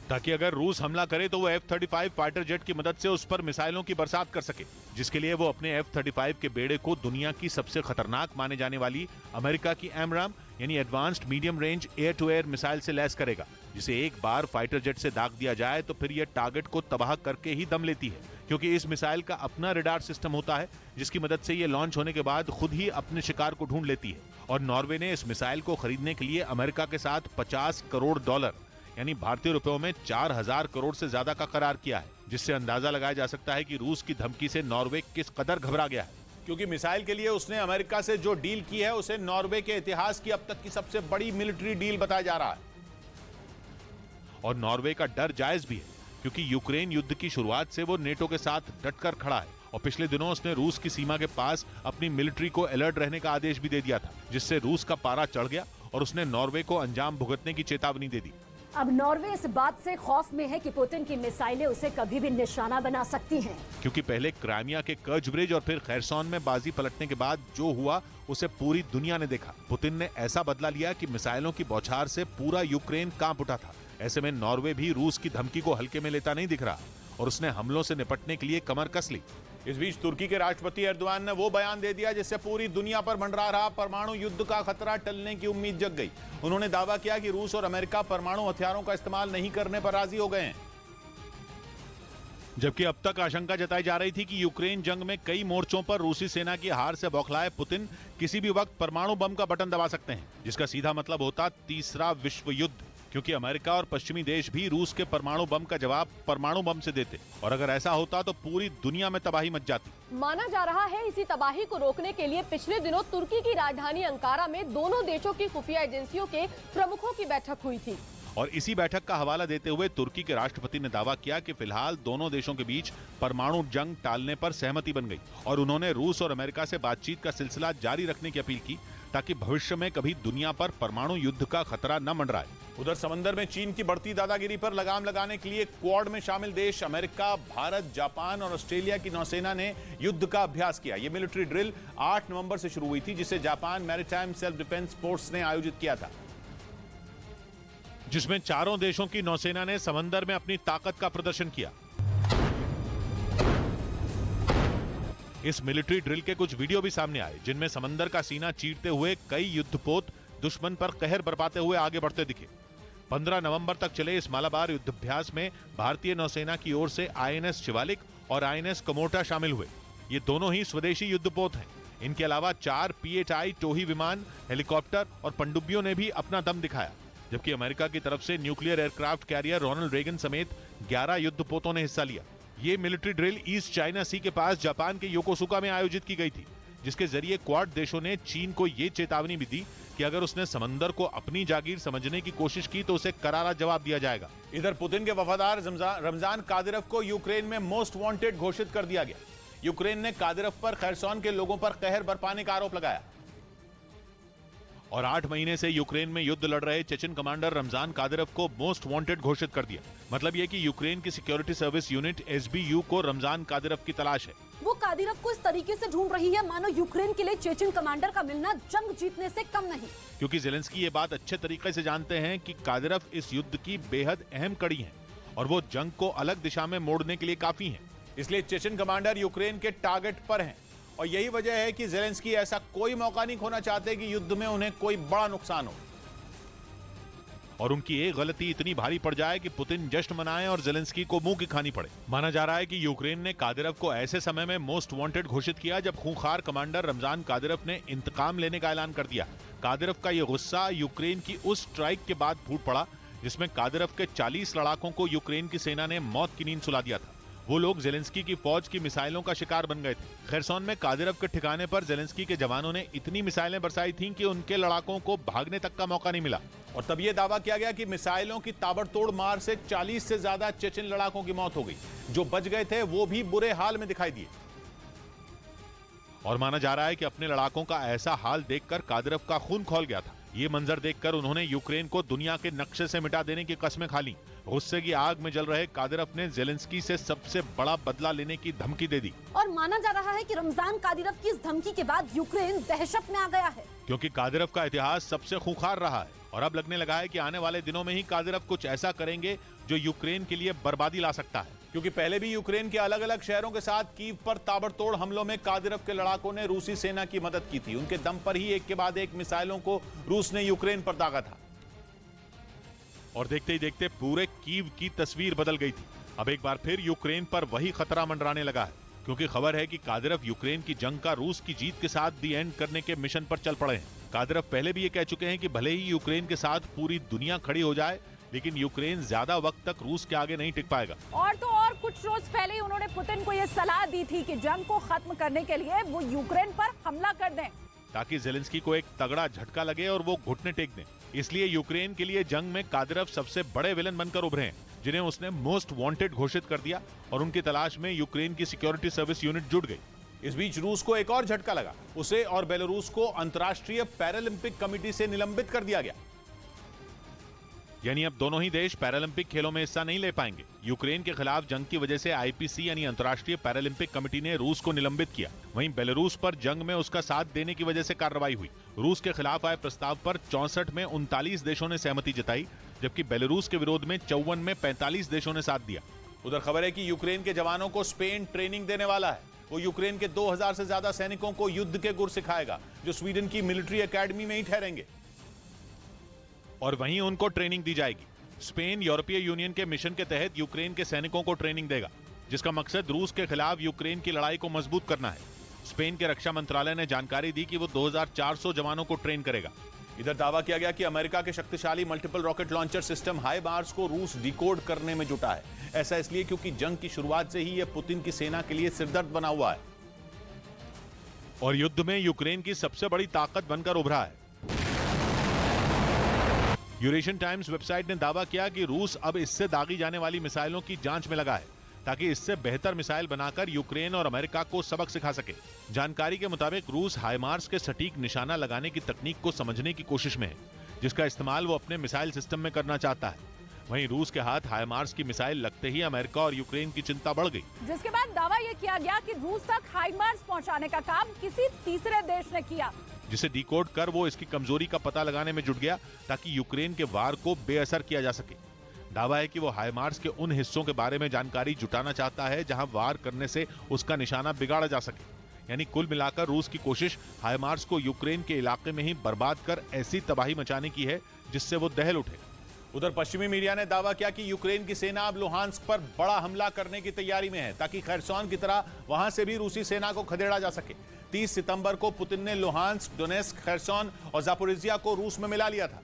ताकि अगर रूस हमला करे तो वो F-35 फाइटर जेट की मदद से उस पर मिसाइलों की बरसात कर सके, जिसके लिए वो अपने F-35 के बेड़े को दुनिया की सबसे खतरनाक माने जाने वाली अमेरिका की AMRAAM यानी advanced medium range air to air missile से लैस करेगा, जिसे एक बार फाइटर जेट से दाग दिया जाए तो फिर यह टारगेट को तबाह करके ही दम लेती है, क्योंकि इस मिसाइल का अपना रडार सिस्टम होता है जिसकी मदद से ये लॉन्च होने के बाद खुद ही अपने शिकार को ढूंढ लेती है। और नॉर्वे ने इस मिसाइल को खरीदने के लिए अमेरिका के साथ $50 करोड़ यानी भारतीय रुपयों में 4000 करोड़ से ज्यादा का करार किया है, जिससे अंदाजा लगाया जा सकता है कि रूस की धमकी से नॉर्वे किस कदर घबरा गया है। क्योंकि मिसाइल के लिए उसने अमेरिका से जो डील की है उसे नॉर्वे के इतिहास की अब तक की सबसे बड़ी मिलिट्री डील बताया जा रहा है। और नॉर्वे का डर जायज भी है, क्योंकि यूक्रेन युद्ध की शुरुआत से वो नेटो के साथ डटकर खड़ा है और पिछले दिनों उसने रूस की सीमा के पास अपनी मिलिट्री को अलर्ट रहने का आदेश भी दे दिया था, जिससे रूस का पारा चढ़ गया और उसने नॉर्वे को अंजाम भुगतने की चेतावनी दे दी। अब नॉर्वे इस बात से खौफ में है कि पुतिन की मिसाइलें उसे कभी भी निशाना बना सकती हैं। क्योंकि पहले क्राइमिया के कर्ज ब्रिज और फिर खैरसॉन में बाजी पलटने के बाद जो हुआ उसे पूरी दुनिया ने देखा। पुतिन ने ऐसा बदला लिया कि मिसाइलों की बौछार से पूरा यूक्रेन कांप उठा था। ऐसे में नॉर्वे भी रूस की धमकी को हल्के में लेता नहीं दिख रहा और उसने हमलों से निपटने के लिए कमर कस ली। इस बीच तुर्की के राष्ट्रपति एर्दोआन ने वो बयान दे दिया जिससे पूरी दुनिया पर मंडरा रहा परमाणु युद्ध का खतरा टलने की उम्मीद जग गई। उन्होंने दावा किया कि रूस और अमेरिका परमाणु हथियारों का इस्तेमाल नहीं करने पर राजी हो गए हैं। जबकि अब तक आशंका जताई जा रही थी कि यूक्रेन जंग में कई मोर्चों पर रूसी सेना की हार से बौखलाए पुतिन किसी भी वक्त परमाणु बम का बटन दबा सकते हैं, जिसका सीधा मतलब होता तीसरा विश्व युद्ध, क्योंकि अमेरिका और पश्चिमी देश भी रूस के परमाणु बम का जवाब परमाणु बम से देते और अगर ऐसा होता तो पूरी दुनिया में तबाही मच जाती। माना जा रहा है इसी तबाही को रोकने के लिए पिछले दिनों तुर्की की राजधानी अंकारा में दोनों देशों की खुफिया एजेंसियों के प्रमुखों की बैठक हुई थी। और इसी बैठक का हवाला देते हुए तुर्की के राष्ट्रपति ने दावा किया कि फिलहाल दोनों देशों के बीच परमाणु जंग टालने पर सहमति बन गई और उन्होंने रूस और अमेरिका से बातचीत का सिलसिला जारी रखने की अपील की ताकि भविष्य में कभी दुनिया पर परमाणु युद्ध का खतरा न मंडराए। उधर समंदर में चीन की बढ़ती दादागिरी पर लगाम लगाने के लिए क्वाड में शामिल देश अमेरिका, भारत, जापान और ऑस्ट्रेलिया की नौसेना ने युद्ध का अभ्यास किया। ये मिलिट्री ड्रिल 8 नवंबर से शुरू हुई थी, जिसे Japan maritime self defence force ने आयोजित किया था, जिसमें चारों देशों की नौसेना ने समंदर में अपनी ताकत का प्रदर्शन किया। इस मिलिट्री ड्रिल के कुछ वीडियो भी सामने आए, जिनमें समंदर का सीना चीरते हुए कई युद्धपोत दुश्मन पर कहर बरपाते हुए आगे बढ़ते दिखे। 15 नवंबर तक चले इस मालाबार युद्धाभ्यास में भारतीय नौसेना की ओर से आईएनएस शिवालिक और आईएनएस कमोटा शामिल हुए। ये दोनों ही स्वदेशी युद्धपोत हैं। इनके अलावा 4 PHI टोही विमान, हेलीकॉप्टर और पनडुब्बियों ने भी अपना दम दिखाया, जबकि अमेरिका की तरफ से nuclear aircraft carrier Ronald Reagan समेत 11 युद्धपोतों ने हिस्सा लिया। ये military drill East China Sea के पास जापान के योकोसुका में आयोजित की गई थी, जिसके जरिए क्वाड देशों ने चीन को ये चेतावनी भी दी कि अगर उसने समंदर को अपनी जागीर समझने की कोशिश की तो उसे करारा जवाब दिया जाएगा। इधर पुतिन के वफादार रमजान कादिरोव को यूक्रेन में मोस्ट वांटेड घोषित कर दिया गया। यूक्रेन ने कादिरोव पर खैरसॉन के लोगों पर कहर बरपाने का आरोप लगाया और 8 महीने से यूक्रेन में युद्ध लड़ रहे चेचन कमांडर रमजान कादिरोव को मोस्ट वांटेड घोषित कर दिया। मतलब यह कि यूक्रेन की सिक्योरिटी सर्विस यूनिट SBU को रमजान कादिरोव की तलाश है। वो कादिरोव को इस तरीके से ढूंढ रही है मानो यूक्रेन के लिए चेचन कमांडर का मिलना जंग जीतने से कम नहीं। क्योंकि ज़ेलेंस्की ये बात अच्छे तरीके से जानते हैं कि कादिरोव इस युद्ध की बेहद अहम कड़ी है और वो जंग को अलग दिशा में मोड़ने के लिए काफी है। इसलिए चेचन कमांडर यूक्रेन के टारगेट पर हैं और यही वजह है कि ज़ेलेंस्की ऐसा कोई मौका नहीं खोना चाहते कि युद्ध में उन्हें कोई बड़ा नुकसान हो और उनकी एक गलती इतनी भारी पड़ जाए कि पुतिन जश्न मनाए और ज़ेलेंस्की को मुंह की खानी पड़े। माना जा रहा है कि यूक्रेन ने कादिरोव को ऐसे समय में मोस्ट वांटेड घोषित किया जब खूंखार कमांडर रमजान कादिरोव ने इंतकाम लेने का ऐलान कर दिया। कादिरोव का यह गुस्सा यूक्रेन की उस स्ट्राइक के बाद फूट पड़ा जिसमें कादिरोव के 40 लड़ाकों को यूक्रेन की सेना ने मौत की नींद सुला दिया था। वो लोग ज़ेलेंस्की की फौज की मिसाइलों का शिकार बन गए थे। खैरसॉन में कादिरोव के ठिकाने पर ज़ेलेंस्की के जवानों ने इतनी मिसाइलें बरसाई थीं कि उनके लड़ाकों को भागने तक का मौका नहीं मिला और तब यह दावा किया गया कि मिसाइलों की ताबड़तोड़ मार से 40 से ज्यादा चेचन लड़ाकों की मौत हो गई। जो बच गए थे वो भी बुरे हाल में दिखाई दिए और माना जा रहा है कि अपने लड़ाकों का ऐसा हाल देखकर कादिरोव का खून खौल गया था। ये मंजर देखकर उन्होंने यूक्रेन को दुनिया के नक्शे से मिटा देने की कस्में खा ली। गुस्से की आग में जल रहे कादिरोव ने ज़ेलेंस्की से सबसे बड़ा बदला लेने की धमकी दे दी और माना जा रहा है कि रमजान कादिरोव की इस धमकी के बाद यूक्रेन दहशत में आ गया है, क्योंकि कादिरोव का इतिहास सबसे खूंखार रहा है और अब लगने लगा है कि आने वाले दिनों में ही कादिरोव कुछ ऐसा करेंगे जो यूक्रेन के लिए बर्बादी ला सकता है। क्योंकि पहले भी यूक्रेन के अलग अलग शहरों के साथ कीव पर ताबड़तोड़ हमलों में कादिरोव के लड़ाकों ने रूसी सेना की मदद की थी। उनके दम पर ही एक के बाद एक मिसाइलों को रूस ने यूक्रेन पर दागा था और देखते ही देखते पूरे कीव की तस्वीर बदल गई थी। अब एक बार फिर यूक्रेन पर वही खतरा मंडराने लगा है, क्योंकि खबर है कि कादिरोव यूक्रेन की जंग का रूस की जीत के साथ दी एंड करने के मिशन पर चल पड़े हैं। कादिरोव पहले भी ये कह चुके हैं कि भले ही यूक्रेन के साथ पूरी दुनिया खड़ी हो जाए, लेकिन यूक्रेन ज्यादा वक्त तक रूस के आगे नहीं टिक पाएगा। और तो और कुछ रोज पहले ही उन्होंने पुतिन को यह सलाह दी थी कि जंग को खत्म करने के लिए वो यूक्रेन पर हमला कर दें, ताकि जेलेंस्की को एक तगड़ा झटका लगे और वो घुटने टेक दें। इसलिए यूक्रेन के लिए जंग में कादिरोव सबसे बड़े विलन बनकर उभरे हैं, जिन्हें उसने मोस्ट वांटेड घोषित कर दिया और उनकी तलाश में यूक्रेन की सिक्योरिटी सर्विस यूनिट जुट गई। इस बीच रूस को एक और झटका लगा। उसे और बेलारूस को अंतर्राष्ट्रीय पैरालंपिक कमेटी से निलंबित कर दिया गया। यानी अब दोनों ही देश पैरालंपिक खेलों में हिस्सा नहीं ले पाएंगे। यूक्रेन के खिलाफ जंग की वजह से आईपीसी यानी अंतर्राष्ट्रीय पैरालंपिक कमेटी ने रूस को निलंबित किया। वहीं बेलारूस पर जंग में उसका साथ देने की वजह से कार्रवाई हुई। रूस के खिलाफ आए प्रस्ताव पर 64 में 39 देशों ने सहमति जताई, जबकि बेलारूस के विरोध में 54 में 45 देशों ने साथ दिया। उधर खबर है कि यूक्रेन के जवानों को स्पेन ट्रेनिंग देने वाला है। वो यूक्रेन के 2000 से ज्यादा सैनिकों को युद्ध के गुर सिखाएगा, जो स्वीडन की मिलिट्री एकेडमी में ही ठहरेंगे। और वहीं उनको ट्रेनिंग दी जाएगी। स्पेन यूरोपीय यूनियन के मिशन के तहत यूक्रेन के सैनिकों को ट्रेनिंग देगा, जिसका मकसद रूस के खिलाफ यूक्रेन की लड़ाई को मजबूत करना है। स्पेन के रक्षा मंत्रालय ने जानकारी दी कि वो 2400 जवानों को ट्रेन करेगा। इधर दावा किया गया कि अमेरिका के शक्तिशाली मल्टीपल रॉकेट लॉन्चर सिस्टम हाइमार्स को रूस डिकोड करने में जुटा है। ऐसा इसलिए क्योंकि जंग की शुरुआत से ही यह पुतिन की सेना के लिए सिरदर्द बना हुआ है और युद्ध में यूक्रेन की सबसे बड़ी ताकत बनकर उभरा है। यूरेशियन टाइम्स वेबसाइट ने दावा किया कि रूस अब इससे दागी जाने वाली मिसाइलों की जांच में लगा है, ताकि इससे बेहतर मिसाइल बनाकर यूक्रेन और अमेरिका को सबक सिखा सके। जानकारी के मुताबिक रूस हाइमार्स के सटीक निशाना लगाने की तकनीक को समझने की कोशिश में है, जिसका इस्तेमाल वो अपने मिसाइल सिस्टम में करना चाहता है। वहीं रूस के हाथ हाइमार्स की मिसाइल लगते ही अमेरिका और यूक्रेन की चिंता बढ़ गई, जिसके बाद दावा यह किया गया कि रूस तक हाइमार्स पहुंचाने का काम किसी तीसरे देश ने किया, जिसे डिकोड कर वो इसकी कमजोरी का पता लगाने में जुट गया, ताकि यूक्रेन के वार को बेअसर किया जा सके। दावा है कि वो हाइमार्स के उन हिस्सों के बारे में जानकारी जुटाना चाहता है जहां वार करने से उसका निशाना बिगाड़ा जा सके। यानी कुल मिलाकर रूस की कोशिश हाइमार्स को यूक्रेन के इलाके में ही बर्बाद कर ऐसी तबाही मचाने की है जिससे वो दहल उठे। उधर पश्चिमी मीडिया ने दावा किया कि यूक्रेन की सेना अब लुहांस्क पर बड़ा हमला करने की तैयारी में है, ताकि खैरसॉन की तरह वहां से भी रूसी सेना को खदेड़ा जा सके। 30 सितंबर को पुतिन ने लुहांस्क, डोनेस्क, खैरसॉन और जापोरिजिया को रूस में मिला लिया था।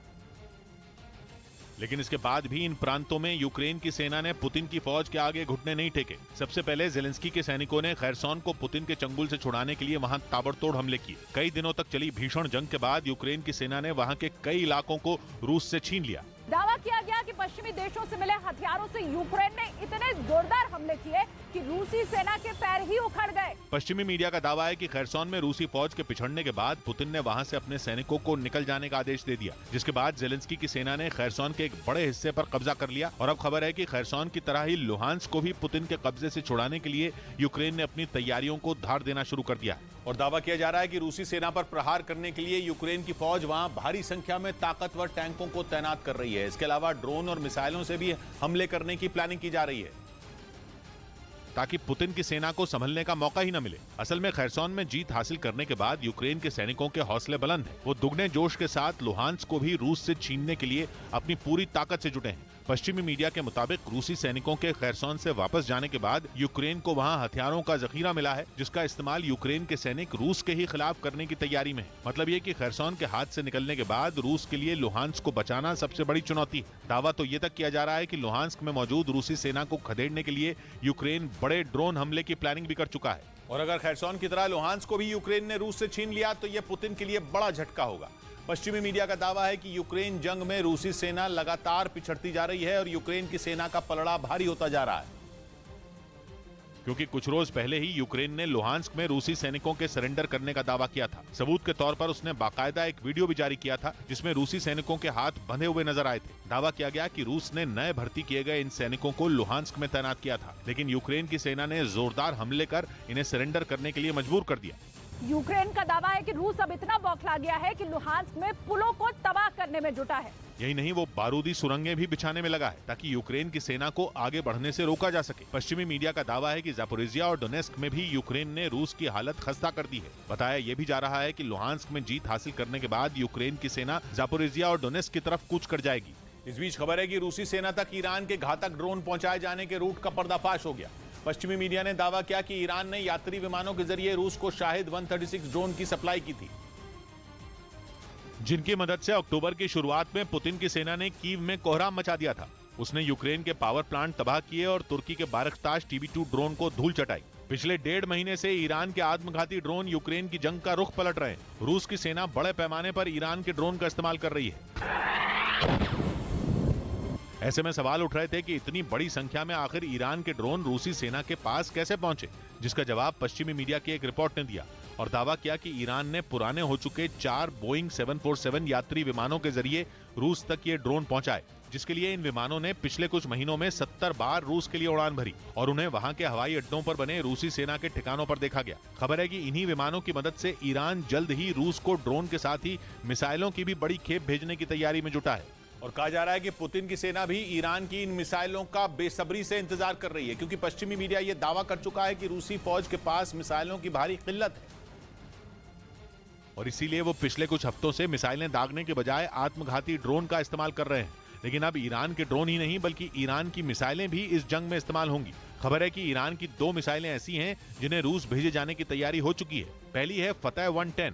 लेकिन इसके बाद भी इन प्रांतों में यूक्रेन की सेना ने पुतिन की फौज के आगे घुटने नहीं टेके। सबसे पहले जेलेंस्की के सैनिकों ने खैरसॉन को पुतिन के चंगुल से छुड़ाने के लिए वहां ताबड़तोड़ हमले किए। कई दिनों तक चली भीषण जंग के बाद यूक्रेन की सेना ने वहां के कई इलाकों को रूस से छीन लिया। दावा किया गया कि पश्चिमी देशों से मिले हथियारों से यूक्रेन ने इतने जोरदार हमले किए कि रूसी सेना के पैर ही उखड़ गए। पश्चिमी मीडिया का दावा है कि खैरसॉन में रूसी फौज के पिछड़ने के बाद पुतिन ने वहां से अपने सैनिकों को निकल जाने का आदेश दे दिया, जिसके बाद जेलेंस्की की सेना ने खैरसॉन के एक बड़े हिस्से पर कब्जा कर लिया। और अब खबर है कि खैरसॉन की तरह ही लुहांस्क को भी पुतिन के कब्जे से छुड़ाने के लिए यूक्रेन ने अपनी तैयारियों को धार देना शुरू कर दिया है। और दावा किया जा रहा है कि रूसी सेना पर प्रहार करने के लिए यूक्रेन की फौज वहां भारी संख्या में ताकतवर टैंकों को तैनात कर रही है। इसके अलावा ड्रोन और मिसाइलों से भी हमले करने की प्लानिंग की जा रही है, ताकि पुतिन की सेना को संभलने का मौका ही न मिले। असल में खैरसॉन में जीत हासिल करने के बाद यूक्रेन के सैनिकों के हौसले बुलंद हैं। वो दुगने जोश के साथ लुहांस्क को भी रूस से छीनने के लिए अपनी पूरी ताकत से जुटे हैं। पश्चिमी मीडिया के मुताबिक रूसी सैनिकों के खैरसॉन से वापस जाने के बाद यूक्रेन को वहां हथियारों का जखीरा मिला है, जिसका इस्तेमाल यूक्रेन के सैनिक रूस के ही खिलाफ करने की तैयारी में है। मतलब ये कि खैरसॉन के हाथ से निकलने के बाद रूस के लिए लुहांस्क को बचाना सबसे बड़ी चुनौती है। दावा तो ये तक किया जा रहा है कि लुहांस्क में मौजूद रूसी सेना को खदेड़ने के लिए यूक्रेन बड़े ड्रोन हमले की प्लानिंग भी कर चुका है। और अगर खैरसॉन की तरह लुहांस्क को भी यूक्रेन ने रूस से छीन लिया तो यह पुतिन के लिए बड़ा झटका होगा। पश्चिमी मीडिया का दावा है कि यूक्रेन जंग में रूसी सेना लगातार पिछड़ती जा रही है और यूक्रेन की सेना का पलड़ा भारी होता जा रहा है, क्योंकि कुछ रोज पहले ही यूक्रेन ने लुहांस्क में रूसी सैनिकों के सरेंडर करने का दावा किया था। सबूत के तौर पर उसने बाकायदा एक वीडियो भी जारी किया था, जिसमें रूसी सैनिकों के हाथ बंधे हुए नजर आए थे। दावा किया गया कि रूस ने नए भर्ती किए गए इन सैनिकों को लुहांस्क में तैनात किया था, लेकिन यूक्रेन की सेना ने जोरदार हमले कर इन्हें सरेंडर करने के लिए मजबूर कर दिया। यूक्रेन का दावा है कि रूस अब इतना बौखला गया है कि लुहांस्क में पुलों को तबाह करने में जुटा है। यही नहीं, वो बारूदी सुरंगें भी बिछाने में लगा है, ताकि यूक्रेन की सेना को आगे बढ़ने से रोका जा सके। पश्चिमी मीडिया का दावा है कि जापोरिजिया और डोनेस्क में भी यूक्रेन ने रूस की हालत खस्ता कर दी है। बताया यह भी जा रहा है कि लुहांस्क में जीत हासिल करने के बाद यूक्रेन की सेना जापोरिजिया और डोनेस्क की तरफ कूच कर जाएगी। इस बीच खबर है कि रूसी सेना तक ईरान के घातक ड्रोन पहुंचाए जाने के रूट का पर्दाफाश हो गया। पश्चिमी मीडिया ने दावा किया कि ईरान ने यात्री विमानों के जरिए रूस को शाहिद 136 ड्रोन की सप्लाई की थी। जिनकी मदद से अक्टूबर की शुरुआत में पुतिन की सेना ने कीव में कोहराम मचा दिया था। उसने यूक्रेन के पावर प्लांट तबाह किए और तुर्की के बारकताश TB2 ड्रोन को धूल चटाई। पिछले 1.5 महीने से ईरान के आत्मघाती ड्रोन यूक्रेन की जंग का रुख पलट रहे हैं। रूस की सेना बड़े पैमाने पर ईरान के ड्रोन का इस्तेमाल कर रही है। ऐसे में सवाल उठ रहे थे कि इतनी बड़ी संख्या में आखिर ईरान के ड्रोन रूसी सेना के पास कैसे पहुंचे, जिसका जवाब पश्चिमी मीडिया की एक रिपोर्ट ने दिया और दावा किया कि ईरान ने पुराने हो चुके 4 बोइंग 747 यात्री विमानों के जरिए रूस तक ये ड्रोन पहुंचाए, जिसके लिए इन विमानों ने पिछले कुछ महीनों में 70 बार रूस के लिए उड़ान भरी और उन्हें वहां के हवाई अड्डों पर बने रूसी सेना के ठिकानों पर देखा गया। खबर है कि इन्हीं विमानों की मदद से ईरान जल्द ही रूस को ड्रोन के साथ ही मिसाइलों की भी बड़ी खेप भेजने की तैयारी में जुटा है। और कहा जा रहा है कि पुतिन की सेना भी ईरान की इन मिसाइलों का बेसब्री से इंतजार कर रही है, क्योंकि पश्चिमी मीडिया यह दावा कर चुका है कि रूसी फौज के पास मिसाइलों की भारी किल्लत है और इसीलिए वो पिछले कुछ हफ्तों से मिसाइलें दागने के बजाय आत्मघाती ड्रोन का इस्तेमाल कर रहे हैं। लेकिन अब ईरान के ड्रोन ही नहीं बल्कि ईरान की मिसाइलें भी इस जंग में इस्तेमाल होंगी। खबर है कि ईरान की 2 मिसाइलें ऐसी हैं जिन्हें रूस भेजे जाने की तैयारी हो चुकी है। पहली है फतेह 110।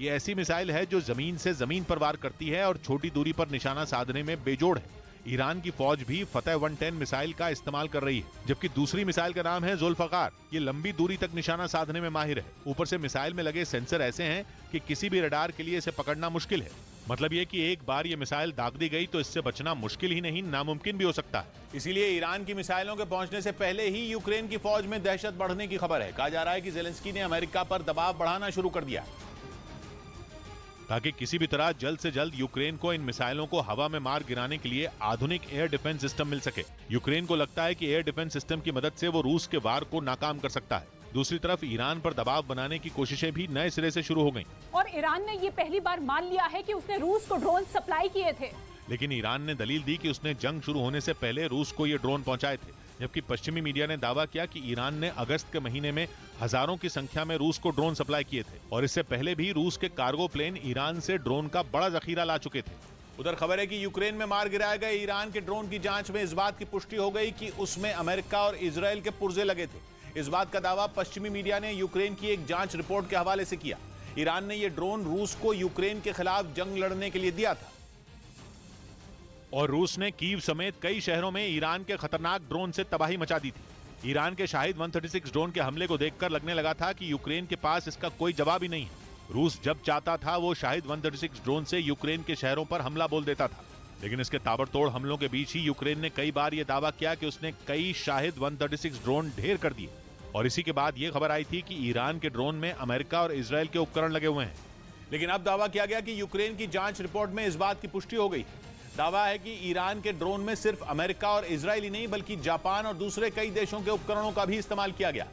ये ऐसी मिसाइल है जो जमीन से जमीन पर वार करती है और छोटी दूरी पर निशाना साधने में बेजोड़ है। ईरान की फौज भी फतेह 110 मिसाइल का इस्तेमाल कर रही है, जबकि दूसरी मिसाइल का नाम है जुल्फकार। ये लंबी दूरी तक निशाना साधने में माहिर है। ऊपर से मिसाइल में लगे सेंसर ऐसे हैं कि किसी भी रडार के लिए इसे पकड़ना मुश्किल है। मतलब ये कि एक बार ये मिसाइल दाग दी गई तो इससे बचना मुश्किल ही नहीं नामुमकिन भी हो सकता है। इसीलिए ईरान की मिसाइलों के पहुंचने से पहले ही यूक्रेन की फौज में दहशत बढ़ने की खबर है। कहा जा रहा है कि जेलेंस्की ने अमेरिका पर दबाव बढ़ाना शुरू कर दिया ताकि किसी भी तरह जल्द से जल्द यूक्रेन को इन मिसाइलों को हवा में मार गिराने के लिए आधुनिक एयर डिफेंस सिस्टम मिल सके। यूक्रेन को लगता है कि एयर डिफेंस सिस्टम की मदद से वो रूस के वार को नाकाम कर सकता है। दूसरी तरफ ईरान पर दबाव बनाने की कोशिशें भी नए सिरे से शुरू हो गईं। और ईरान ने ये पहली बार मान लिया है कि उसने रूस को ड्रोन सप्लाई किए थे। लेकिन ईरान ने दलील दी कि उसने जंग शुरू होने से पहले रूस को ये ड्रोन पहुंचाए थे, जबकि पश्चिमी मीडिया ने दावा किया कि ईरान ने अगस्त के महीने में हजारों की संख्या में रूस को ड्रोन सप्लाई किए थे और इससे पहले भी रूस के कार्गो प्लेन ईरान से ड्रोन का बड़ा जखीरा ला चुके थे। उधर खबर है कि यूक्रेन में मार गिराए गए ईरान के ड्रोन की जांच में इस बात की पुष्टि हो गई कि उसमें अमेरिका और इजरायल के पुर्जे लगे थे। इस बात का दावा पश्चिमी मीडिया ने यूक्रेन की एक जांच रिपोर्ट के हवाले से किया। ईरान ने यह ड्रोन रूस को यूक्रेन के खिलाफ जंग लड़ने के लिए दिया था और रूस ने कीव समेत कई शहरों में ईरान के खतरनाक ड्रोन से तबाही मचा दी थी। ईरान के शाहिद 136 ड्रोन के हमले को देखकर लगने लगा था कि यूक्रेन के पास इसका कोई जवाब ही नहीं है। रूस जब चाहता था वो शाहिद 136 ड्रोन से यूक्रेन के शहरों पर हमला बोल देता था, लेकिन इसके ताबड़तोड़ हमलों के बीच ही यूक्रेन ने कई बार यह दावा किया कि उसने कई शाहिद 136 ड्रोन ढेर कर दिए। और इसी के बाद यह खबर आई थी कि ईरान के ड्रोन में अमेरिका और इजरायल के उपकरण लगे हुए हैं। लेकिन अब दावा किया गया कि यूक्रेन की जांच रिपोर्ट में इस बात की पुष्टि हो गई। दावा है कि ईरान के ड्रोन में सिर्फ अमेरिका और इजरायल ही नहीं बल्कि जापान और दूसरे कई देशों के उपकरणों का भी इस्तेमाल किया गया।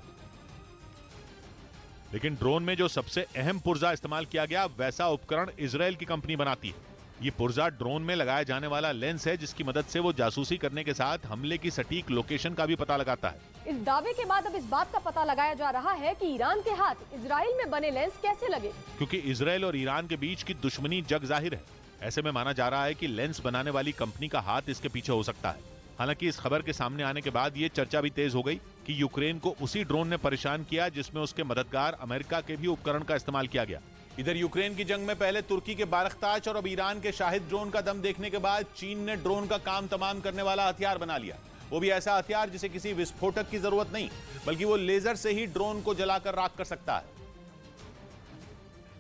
लेकिन ड्रोन में जो सबसे अहम पुर्जा इस्तेमाल किया गया वैसा उपकरण इजरायल की कंपनी बनाती है। ये पुर्जा ड्रोन में लगाया जाने वाला लेंस है जिसकी मदद से वो जासूसी करने के साथ हमले की सटीक लोकेशन का भी पता लगाता है। इस दावे के बाद अब इस बात का पता लगाया जा रहा है कि ईरान के हाथ इजराइल में बने लेंस कैसे लगे, क्योंकि इजरायल और ईरान के बीच की दुश्मनी जग जाहिर है। ऐसे में माना जा रहा है कि लेंस बनाने वाली कंपनी का हाथ इसके पीछे हो सकता है। हालांकि इस खबर के सामने आने के बाद ये चर्चा भी तेज हो गई कि यूक्रेन को उसी ड्रोन ने परेशान किया जिसमें उसके मददगार अमेरिका के भी उपकरण का इस्तेमाल किया गया। इधर यूक्रेन की जंग में पहले तुर्की के बारकताश और अब ईरान के शाहिद ड्रोन का दम देखने के बाद चीन ने ड्रोन का काम तमाम करने वाला हथियार बना लिया। वो भी ऐसा हथियार जिसे किसी विस्फोटक की जरूरत नहीं बल्कि वो लेजर से ही ड्रोन को जलाकर राख कर सकता है।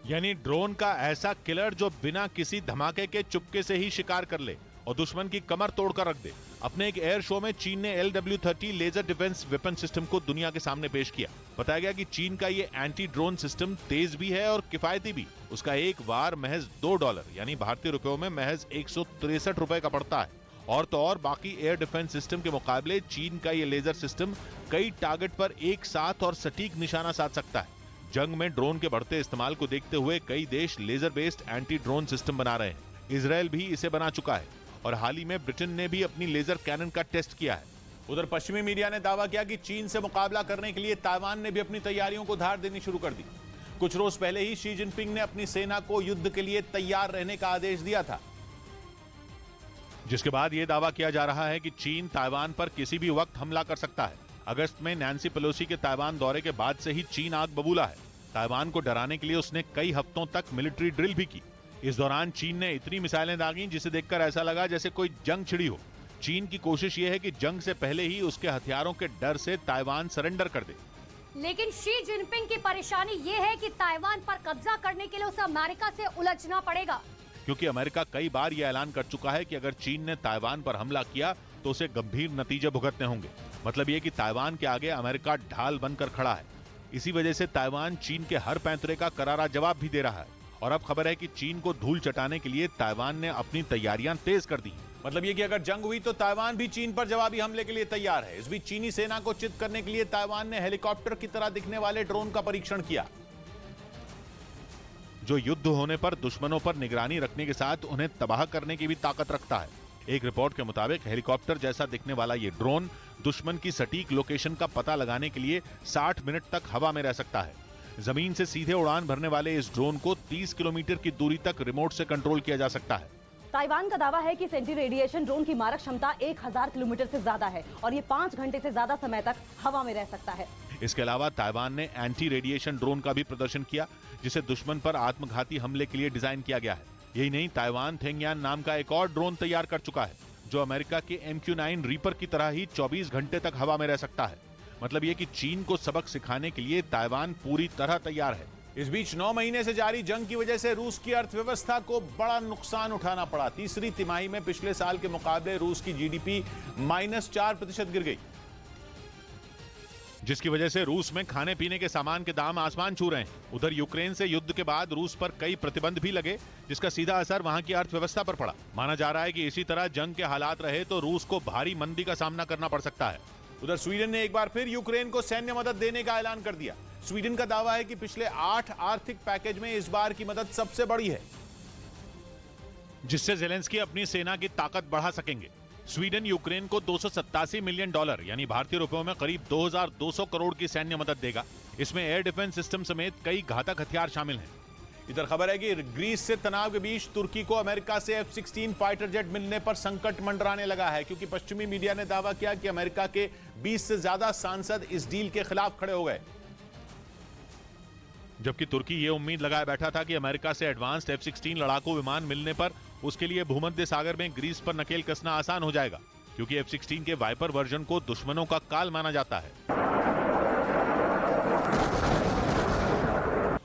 यानी ड्रोन का ऐसा किलर जो बिना किसी धमाके के चुपके से ही शिकार कर ले और दुश्मन की कमर तोड़कर रख दे। अपने एक एयर शो में चीन ने LW-30 laser defence weapon system को दुनिया के सामने पेश किया। बताया गया कि चीन का ये एंटी ड्रोन सिस्टम तेज भी है और किफायती भी। उसका एक वार महज $2 यानी भारतीय रुपयों में महज 163 रुपए का पड़ता है। और तो और बाकी एयर डिफेंस सिस्टम के मुकाबले चीन का ये लेजर सिस्टम कई टारगेट पर एक साथ और सटीक निशाना साध सकता है। जंग में ड्रोन के बढ़ते इस्तेमाल को देखते हुए कई देश laser based anti drone system बना रहे हैं। इजरायल भी इसे बना चुका है और हाल ही में ब्रिटेन ने भी अपनी लेजर कैनन का टेस्ट किया है। उधर पश्चिमी मीडिया ने दावा किया कि चीन से मुकाबला करने के लिए ताइवान ने भी अपनी तैयारियों को धार देनी शुरू कर दी। कुछ रोज पहले ही शी जिनपिंग ने अपनी सेना को युद्ध के लिए तैयार रहने का आदेश दिया था, जिसके बाद यह दावा किया जा रहा है कि चीन ताइवान पर किसी भी वक्त हमला कर सकता है। अगस्त में नैन्सी पेलोसी के ताइवान दौरे के बाद से ही चीन आग बबूला है। ताइवान को डराने के लिए उसने कई हफ्तों तक मिलिट्री ड्रिल भी की। इस दौरान चीन ने इतनी मिसाइलें दागी जिसे देखकर ऐसा लगा जैसे कोई जंग छिड़ी हो। चीन की कोशिश यह है कि जंग से पहले ही उसके हथियारों के डर से ताइवान सरेंडर कर दे। लेकिन शी जिनपिंग की परेशानी ये है कि ताइवान पर कब्जा करने के लिए उसे अमेरिका से उलझना पड़ेगा, क्योंकि अमेरिका कई बार यह ऐलान कर चुका है कि अगर चीन ने ताइवान पर हमला किया तो उसे गंभीर नतीजे भुगतने होंगे। मतलब ये कि ताइवान के आगे अमेरिका ढाल बनकर खड़ा है। इसी वजह से ताइवान चीन के हर पैंतरे का करारा जवाब भी दे रहा है। और अब खबर है कि चीन को धूल चटाने के लिए ताइवान ने अपनी तैयारियां तेज कर दी। मतलब ये कि अगर जंग हुई तो ताइवान भी चीन पर जवाबी हमले के लिए तैयार है। इस बीच चीनी सेना को चित करने के लिए ताइवान ने हेलीकॉप्टर की तरह दिखने वाले ड्रोन का परीक्षण किया, जो युद्ध होने पर दुश्मनों पर निगरानी रखने के साथ उन्हें तबाह करने की भी ताकत रखता है। एक रिपोर्ट के मुताबिक हेलीकॉप्टर जैसा दिखने वाला ये ड्रोन दुश्मन की सटीक लोकेशन का पता लगाने के लिए 60 मिनट तक हवा में रह सकता है। जमीन से सीधे उड़ान भरने वाले इस ड्रोन को 30 किलोमीटर की दूरी तक रिमोट से कंट्रोल किया जा सकता है। ताइवान का दावा है कि इस एंटी रेडिएशन ड्रोन की मारक क्षमता 1000 किलोमीटर से ज्यादा है और ये 5 घंटे से ज्यादा समय तक हवा में रह सकता है। इसके अलावा ताइवान ने एंटी रेडिएशन ड्रोन का भी प्रदर्शन किया, जिसे दुश्मन पर आत्मघाती हमले के लिए डिजाइन किया गया है। यही नहीं, ताइवान थेंगयान नाम का एक और ड्रोन तैयार कर चुका है, जो अमेरिका के MQ-9 रीपर की तरह ही 24 घंटे तक हवा में रह सकता है। मतलब ये कि चीन को सबक सिखाने के लिए ताइवान पूरी तरह तैयार है। इस बीच 9 महीने से जारी जंग की वजह से रूस की अर्थव्यवस्था को बड़ा नुकसान उठाना पड़ा। तीसरी तिमाही में पिछले साल के मुकाबले रूस की GDP -4% गिर गई, जिसकी वजह से रूस में खाने पीने के सामान के दाम आसमान छू रहे हैं। उधर यूक्रेन से युद्ध के बाद रूस पर कई प्रतिबंध भी लगे, जिसका सीधा असर वहां की अर्थव्यवस्था पर पड़ा। माना जा रहा है कि इसी तरह जंग के हालात रहे तो रूस को भारी मंदी का सामना करना पड़ सकता है। उधर स्वीडन ने एक बार फिर यूक्रेन को सैन्य मदद देने का ऐलान कर दिया। स्वीडन का दावा है कि पिछले 8 आर्थिक पैकेज में इस बार की मदद सबसे बड़ी है, जिससे ज़ेलेंस्की अपनी सेना की ताकत बढ़ा सकेंगे। स्वीडन यूक्रेन को $287 मिलियन यानी भारतीय रुपयों में करीब 2200 करोड़ की सैन्य मदद देगा। इसमें एयर डिफेंस सिस्टम समेत कई घातक हथियार शामिल हैं। इधर खबर है कि ग्रीस से तनाव के बीच तुर्की को अमेरिका से F-16 फाइटर जेट मिलने पर संकट मंडराने लगा है, क्योंकि पश्चिमी मीडिया ने दावा किया कि अमेरिका के 20 से ज्यादा सांसद इस डील के खिलाफ खड़े हो गए। जबकि तुर्की ये उम्मीद लगाए बैठा था कि अमेरिका से एडवांस्ड F-16 लड़ाकू विमान मिलने पर उसके लिए भूमध्य सागर में ग्रीस पर नकेल कसना आसान हो जाएगा, क्योंकि F-16 के वाइपर वर्जन को दुश्मनों का काल माना जाता है।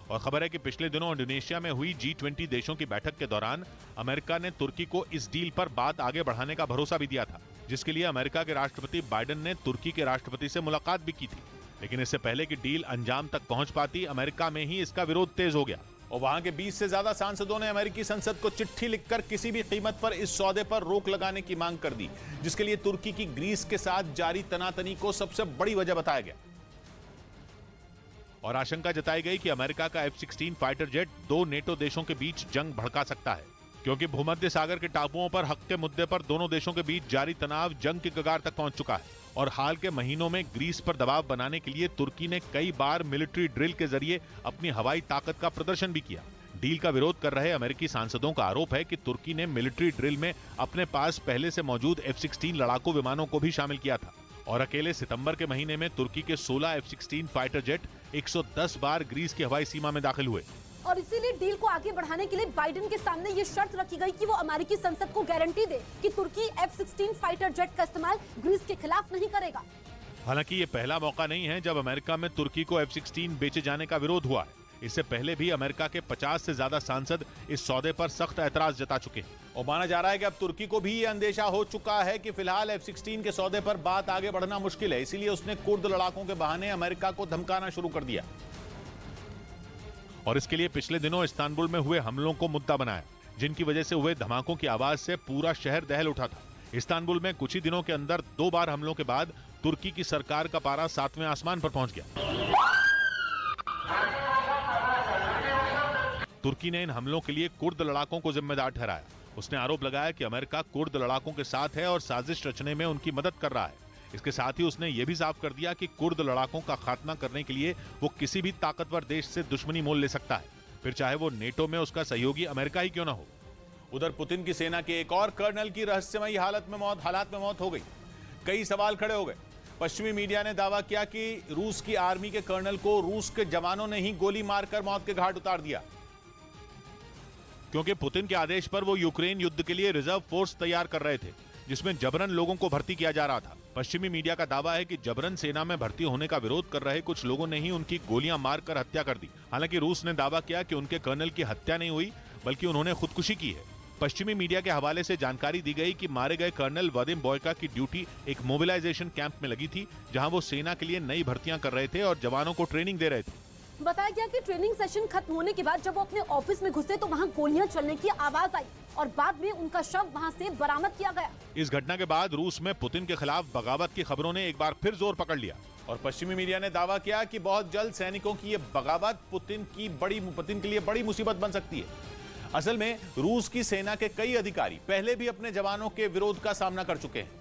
और खबर है कि पिछले दिनों इंडोनेशिया में हुई G20 देशों की बैठक के दौरान अमेरिका ने तुर्की को इस डील पर बात आगे बढ़ाने का भरोसा भी दिया था, जिसके लिए अमेरिका के राष्ट्रपति बाइडेन ने तुर्की के राष्ट्रपति से मुलाकात भी की थी। लेकिन इससे पहले कि डील अंजाम तक पहुंच पाती, अमेरिका में ही इसका विरोध तेज हो गया और वहां के 20 से ज्यादा सांसदों ने अमेरिकी संसद को चिट्ठी लिखकर किसी भी कीमत पर इस सौदे पर रोक लगाने की मांग कर दी, जिसके लिए तुर्की की ग्रीस के साथ जारी तनातनी को सबसे बड़ी वजह बताया गया। और आशंका जताई गई कि अमेरिका का F-16 फाइटर जेट 2 नेटो देशों के बीच जंग भड़का सकता है, क्योंकि भूमध्य सागर के टापुओं पर हक के मुद्दे पर दोनों देशों के बीच जारी तनाव जंग की कगार तक पहुंच चुका है। और हाल के महीनों में ग्रीस पर दबाव बनाने के लिए तुर्की ने कई बार मिलिट्री ड्रिल के जरिए अपनी हवाई ताकत का प्रदर्शन भी किया। डील का विरोध कर रहे अमेरिकी सांसदों का आरोप है कि तुर्की ने मिलिट्री ड्रिल में अपने पास पहले से मौजूद F-16 लड़ाकू विमानों को भी शामिल किया था। और अकेले सितंबर के महीने में तुर्की के 16 F-16 फाइटर जेट 110 बार ग्रीस की हवाई सीमा में दाखिल हुए। और इसीलिए डील को आगे बढ़ाने के लिए बाइडेन के सामने ये शर्त रखी गई कि वो अमेरिकी संसद को गारंटी दे कि तुर्की F-16 फाइटर जेट का इस्तेमाल ग्रीस के खिलाफ नहीं करेगा। हालांकि ये पहला मौका नहीं है जब अमेरिका में तुर्की को F-16 बेचे जाने का विरोध हुआ है। इससे पहले भी अमेरिका के 50 से ज्यादा सांसद इस सौदे पर सख्त ऐतराज जता चुके हैं। और माना जा रहा है कि अब तुर्की को भी ये अंदेशा हो चुका है कि फिलहाल F-16 के सौदे पर बात आगे बढ़ना मुश्किल है, इसीलिए उसने कुर्द लड़ाकों के बहाने अमेरिका को धमकाना शुरू कर दिया। और इसके लिए पिछले दिनों इस्तांबुल में हुए हमलों को मुद्दा बनाया, जिनकी वजह से हुए धमाकों की आवाज से पूरा शहर दहल उठा था। इस्तांबुल में कुछ ही दिनों के अंदर 2 बार हमलों के बाद तुर्की की सरकार का पारा 7वें आसमान पर पहुंच गया। तुर्की ने इन हमलों के लिए कुर्द लड़ाकों को जिम्मेदार ठहराया। उसने आरोप लगाया कि अमेरिका कुर्द लड़ाकों के साथ है और साजिश रचने में उनकी मदद कर रहा है। इसके साथ ही उसने यह भी साफ कर दिया कि कुर्द लड़ाकों का खात्मा करने के लिए वो किसी भी ताकतवर देश से दुश्मनी मोल ले सकता है, फिर चाहे वो नेटो में उसका सहयोगी अमेरिका ही क्यों ना हो। उधर पुतिन की सेना के एक और कर्नल की रहस्यमयी हालात में मौत हो गई। कई सवाल खड़े हो गए। पश्चिमी मीडिया ने दावा किया कि रूस की आर्मी के कर्नल को रूस के जवानों ने ही गोली मारकर मौत के घाट उतार दिया। क्योंकि पुतिन के आदेश पर वो यूक्रेन युद्ध के लिए रिजर्व फोर्स तैयार कर रहे थे, जिसमें जबरन लोगों को भर्ती किया जा रहा था। पश्चिमी मीडिया का दावा है कि जबरन सेना में भर्ती होने का विरोध कर रहे कुछ लोगों ने ही उनकी गोलियां मारकर हत्या कर दी। हालांकि रूस ने दावा किया कि उनके कर्नल की हत्या नहीं हुई, बल्कि उन्होंने खुदकुशी की है। पश्चिमी मीडिया के हवाले से जानकारी दी गई कि मारे गए कर्नल वादिम बॉयका की ड्यूटी एक मोबिलाइजेशन कैंप में लगी थी, जहां वो सेना के लिए नई भर्तियां कर रहे थे और जवानों को ट्रेनिंग दे रहे थे। बताया गया कि ट्रेनिंग सेशन खत्म होने के बाद जब वो अपने ऑफिस में घुसे तो वहाँ गोलियां चलने की आवाज आई और बाद में उनका शव वहाँ से बरामद किया गया। इस घटना के बाद रूस में पुतिन के खिलाफ बगावत की खबरों ने एक बार फिर जोर पकड़ लिया और पश्चिमी मीडिया ने दावा किया कि बहुत जल्द सैनिकों की ये बगावत पुतिन के लिए बड़ी मुसीबत बन सकती है। असल में रूस की सेना के कई अधिकारी पहले भी अपने जवानों के विरोध का सामना कर चुके हैं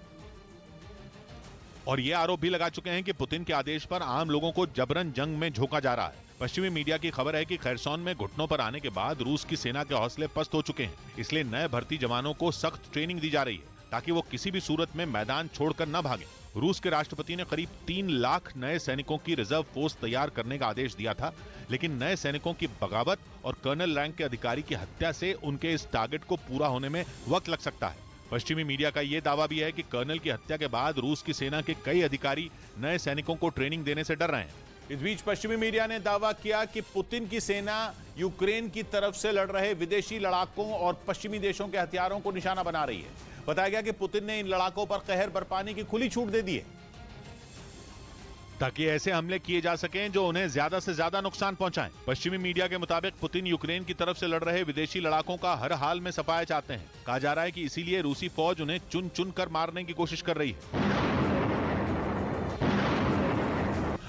और ये आरोप भी लगा चुके हैं कि पुतिन के आदेश पर आम लोगों को जबरन जंग में झोंका जा रहा है। पश्चिमी मीडिया की खबर है कि खैरसोन में घुटनों पर आने के बाद रूस की सेना के हौसले पस्त हो चुके हैं, इसलिए नए भर्ती जवानों को सख्त ट्रेनिंग दी जा रही है ताकि वो किसी भी सूरत में मैदान छोड़कर न भागें। रूस के राष्ट्रपति ने करीब 3 लाख नए सैनिकों की रिजर्व फोर्स तैयार करने का आदेश दिया था, लेकिन नए सैनिकों की बगावत और कर्नल रैंक के अधिकारी की हत्या से उनके इस टारगेट को पूरा होने में वक्त लग सकता है। पश्चिमी मीडिया का ये दावा भी है कि कर्नल की हत्या के बाद रूस की सेना के कई अधिकारी नए सैनिकों को ट्रेनिंग देने से डर रहे हैं। इस बीच पश्चिमी मीडिया ने दावा किया कि पुतिन की सेना यूक्रेन की तरफ से लड़ रहे विदेशी लड़ाकों और पश्चिमी देशों के हथियारों को निशाना बना रही है। बताया गया कि पुतिन ने इन लड़ाकों पर कहर बरपाने की खुली छूट दे दी है ताकि ऐसे हमले किए जा सकें जो उन्हें ज्यादा से ज्यादा नुकसान पहुंचाएं। पश्चिमी मीडिया के मुताबिक पुतिन यूक्रेन की तरफ से लड़ रहे विदेशी लड़ाकों का हर हाल में सफाया चाहते हैं। कहा जा रहा है कि इसीलिए रूसी फौज उन्हें चुन चुन कर मारने की कोशिश कर रही है।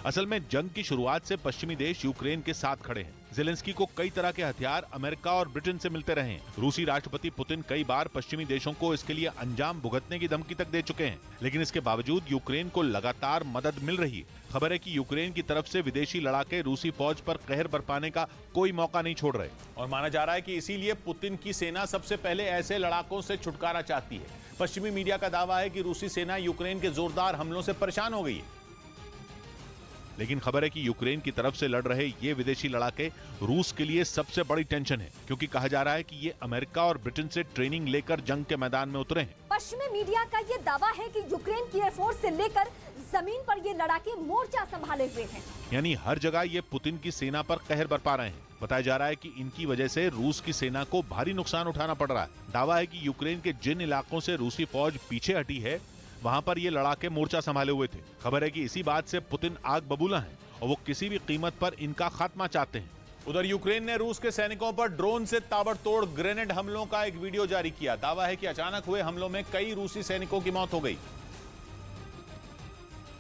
असल में जंग की शुरुआत से पश्चिमी देश यूक्रेन के साथ खड़े हैं। ज़ेलेंस्की को कई तरह के हथियार अमेरिका और ब्रिटेन से मिलते रहे हैं। रूसी राष्ट्रपति पुतिन कई बार पश्चिमी देशों को इसके लिए अंजाम भुगतने की धमकी तक दे चुके हैं, लेकिन इसके बावजूद यूक्रेन को लगातार मदद मिल रही है। खबर है कि यूक्रेन की तरफ से विदेशी लड़ाके रूसी फौज पर कहर बरपाने का कोई मौका नहीं छोड़ रहे और माना जा रहा है कि इसीलिए पुतिन की सेना सबसे पहले ऐसे लड़ाकों से छुटकारा चाहती है। पश्चिमी मीडिया का दावा है कि रूसी सेना यूक्रेन के जोरदार हमलों से परेशान हो गई है, लेकिन खबर है कि यूक्रेन की तरफ से लड़ रहे ये विदेशी लड़ाके रूस के लिए सबसे बड़ी टेंशन है, क्योंकि कहा जा रहा है कि ये अमेरिका और ब्रिटेन से ट्रेनिंग लेकर जंग के मैदान में उतरे हैं। पश्चिमी मीडिया का ये दावा है कि यूक्रेन की एयरफोर्स से लेकर जमीन पर ये लड़ाके मोर्चा संभाले हुए हैं, यानी हर जगह ये पुतिन की सेना पर कहर बरपा रहे हैं। बताया जा रहा है कि इनकी वजह से रूस की सेना को भारी नुकसान उठाना पड़ रहा है। दावा है कि यूक्रेन के जिन इलाकों से रूसी फौज पीछे हटी है, वहां पर ये लड़ाके मोर्चा संभाले हुए थे। खबर है कि इसी बात से पुतिन आग बबूला हैं और वो किसी भी कीमत पर इनका खात्मा चाहते हैं। उधर यूक्रेन ने रूस के सैनिकों पर ड्रोन से ताबड़तोड़ ग्रेनेड हमलों का एक वीडियो जारी किया। दावा है कि अचानक हुए हमलों में कई रूसी सैनिकों की मौत हो गई।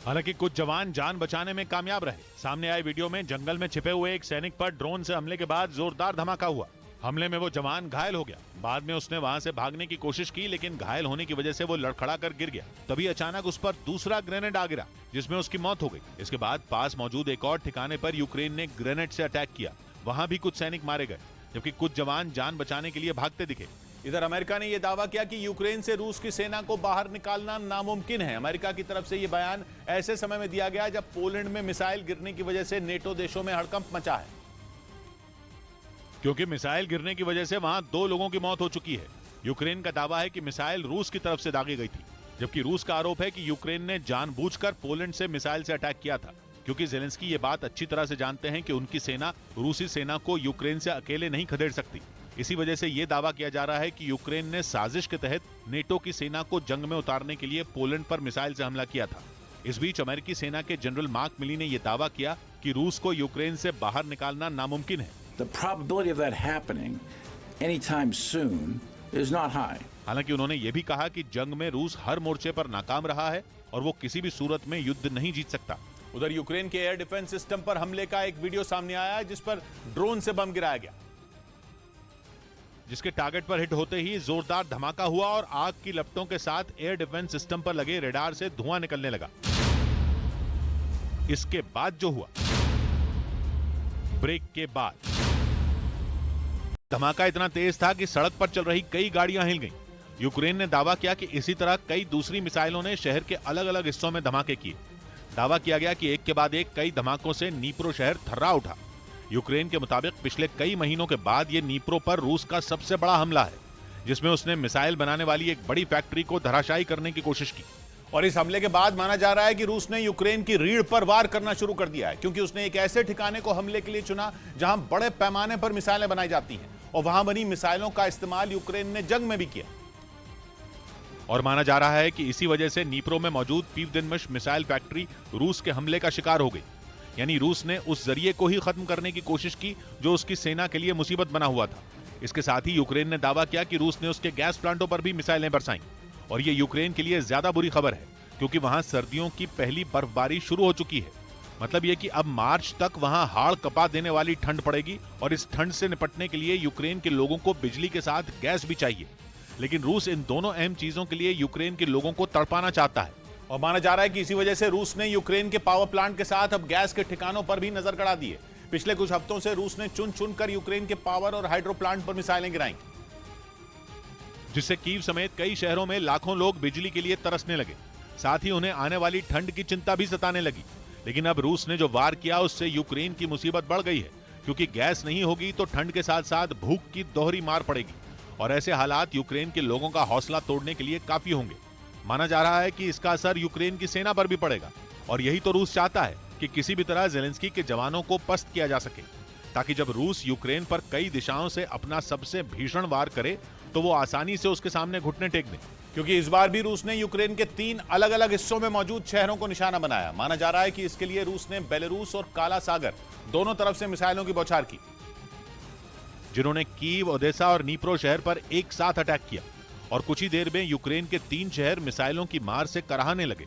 हालांकि कुछ जवान जान बचाने में कामयाब रहे। सामने आए वीडियो में जंगल में छिपे हुए एक सैनिक पर ड्रोन से हमले के बाद जोरदार धमाका हुआ। हमले में वो जवान घायल हो गया। बाद में उसने वहां से भागने की कोशिश की, लेकिन घायल होने की वजह से वो लड़खड़ा कर गिर गया। तभी अचानक उस पर दूसरा ग्रेनेड आ गिरा, जिसमें उसकी मौत हो गई। इसके बाद पास मौजूद एक और ठिकाने पर यूक्रेन ने ग्रेनेड से अटैक किया। वहां भी कुछ सैनिक मारे गए, जबकि कुछ जवान जान बचाने के लिए भागते दिखे। इधर अमेरिका ने यह दावा किया कि यूक्रेन से रूस की सेना को बाहर निकालना नामुमकिन है। अमेरिका की तरफ से यह बयान ऐसे समय में दिया गया जब पोलैंड में मिसाइल गिरने की वजह से नेटो देशों में हड़कंप मचा है, क्योंकि मिसाइल गिरने की वजह से वहां 2 लोगों की मौत हो चुकी है। यूक्रेन का दावा है कि मिसाइल रूस की तरफ से दागी गई थी, जबकि रूस का आरोप है कि यूक्रेन ने जानबूझकर पोलैंड से मिसाइल से अटैक किया था, क्योंकि ज़ेलेंस्की ये बात अच्छी तरह से जानते हैं कि उनकी सेना रूसी सेना को यूक्रेन से अकेले नहीं खदेड़ सकती। इसी वजह से ये दावा किया जा रहा है कि यूक्रेन ने साजिश के तहत नेटो की सेना को जंग में उतारने के लिए पोलैंड पर मिसाइल से हमला किया था। इस बीच अमेरिकी सेना के जनरल मार्क मिली ने यह दावा किया कि रूस को यूक्रेन से बाहर निकालना नामुमकिन है। The probability of that happening anytime soon is not high. हालांकि उन्होंने ये भी कहा कि जंग में रूस हर मोर्चे पर नाकाम रहा है और वो किसी भी सूरत में युद्ध नहीं जीत सकता। उधर यूक्रेन के एयर डिफेंस सिस्टम पर हमले का एक वीडियो सामने आया है, जिस पर ड्रोन से बम गिराया गया, जिसके टारगेट पर हिट होते ही जोरदार धमाका हुआ और आग की लपटों के साथ एयर डिफेंस सिस्टम पर लगे रेडार से धुआं निकलने लगा। इसके बाद जो हुआ, ब्रेक के बाद धमाका इतना तेज था कि सड़क पर चल रही कई गाड़ियां हिल गईं। यूक्रेन ने दावा किया कि इसी तरह कई दूसरी मिसाइलों ने शहर के अलग अलग हिस्सों में धमाके किए। दावा किया गया कि एक के बाद एक कई धमाकों से नीप्रो शहर थर्रा उठा। यूक्रेन के मुताबिक पिछले कई महीनों के बाद ये नीप्रो पर रूस का सबसे बड़ा हमला है, जिसमें उसने मिसाइल बनाने वाली एक बड़ी फैक्ट्री को धराशायी करने की कोशिश की। और इस हमले के बाद माना जा रहा है कि रूस ने यूक्रेन की रीढ़ पर वार करना शुरू कर दिया है, क्योंकि उसने एक ऐसे ठिकाने को हमले के लिए चुना जहां बड़े पैमाने पर मिसाइलें बनाई जाती हैं, और वहां बनी मिसाइलों का इस्तेमाल यूक्रेन ने जंग में भी किया। और माना जा रहा है कि इसी वजह से नीप्रो में मौजूद पीवदिनमश मिसाइल फैक्ट्री रूस के हमले का शिकार हो गई। यानी रूस ने उस जरिए को ही खत्म करने की कोशिश की जो उसकी सेना के लिए मुसीबत बना हुआ था। इसके साथ ही यूक्रेन ने दावा किया कि रूस ने उसके गैस प्लांटों पर भी मिसाइलें बरसाईं, और ये यूक्रेन के लिए ज्यादा बुरी खबर है, क्योंकि वहां सर्दियों की पहली बर्फबारी शुरू हो चुकी है। मतलब यह कि अब मार्च तक वहां हाड़ कपा देने वाली ठंड पड़ेगी, और इस ठंड से निपटने के लिए यूक्रेन के लोगों को बिजली के साथ गैस भी चाहिए। लेकिन रूस इन दोनों अहम चीजों के लिए यूक्रेन के लोगों को तड़पाना चाहता है। और माना जा रहा है कि इसी वजह से रूस ने यूक्रेन के पावर प्लांट के साथ अब गैस के ठिकानों पर भी नजर गड़ा दी है। पिछले कुछ हफ्तों से रूस ने चुन चुनकर यूक्रेन के पावर और हाइड्रो प्लांट पर मिसाइलें गिराई, जिससे कीव समेत कई शहरों में लाखों लोग बिजली के लिए तरसने लगे। साथ ही उन्हें आने वाली ठंड की चिंता भी सताने लगी। लेकिन अब रूस ने जो वार किया उससे यूक्रेन की मुसीबत बढ़ गई है, क्योंकि गैस नहीं होगी तो ठंड के साथ साथ भूख की दोहरी मार पड़ेगी, और ऐसे हालात यूक्रेन के लोगों का हौसला तोड़ने के लिए काफी होंगे। माना जा रहा है कि इसका असर यूक्रेन की सेना पर भी पड़ेगा, और यही तो रूस चाहता है कि किसी भी तरह जेलेंस्की के जवानों को पस्त किया जा सके, ताकि जब रूस यूक्रेन पर कई दिशाओं से अपना सबसे भीषण वार करे तो वो आसानी से उसके सामने घुटने टेक दें। क्योंकि इस बार भी रूस ने यूक्रेन के 3 अलग अलग हिस्सों में मौजूद शहरों को निशाना बनाया। माना जा रहा है कि इसके लिए रूस ने बेलारूस और काला सागर दोनों तरफ से मिसाइलों की बौछार की, जिन्होंने कीव, ओदेसा और नीप्रो शहर पर एक साथ अटैक किया, और कुछ ही देर में यूक्रेन के 3 शहर मिसाइलों की मार से कराहने लगे।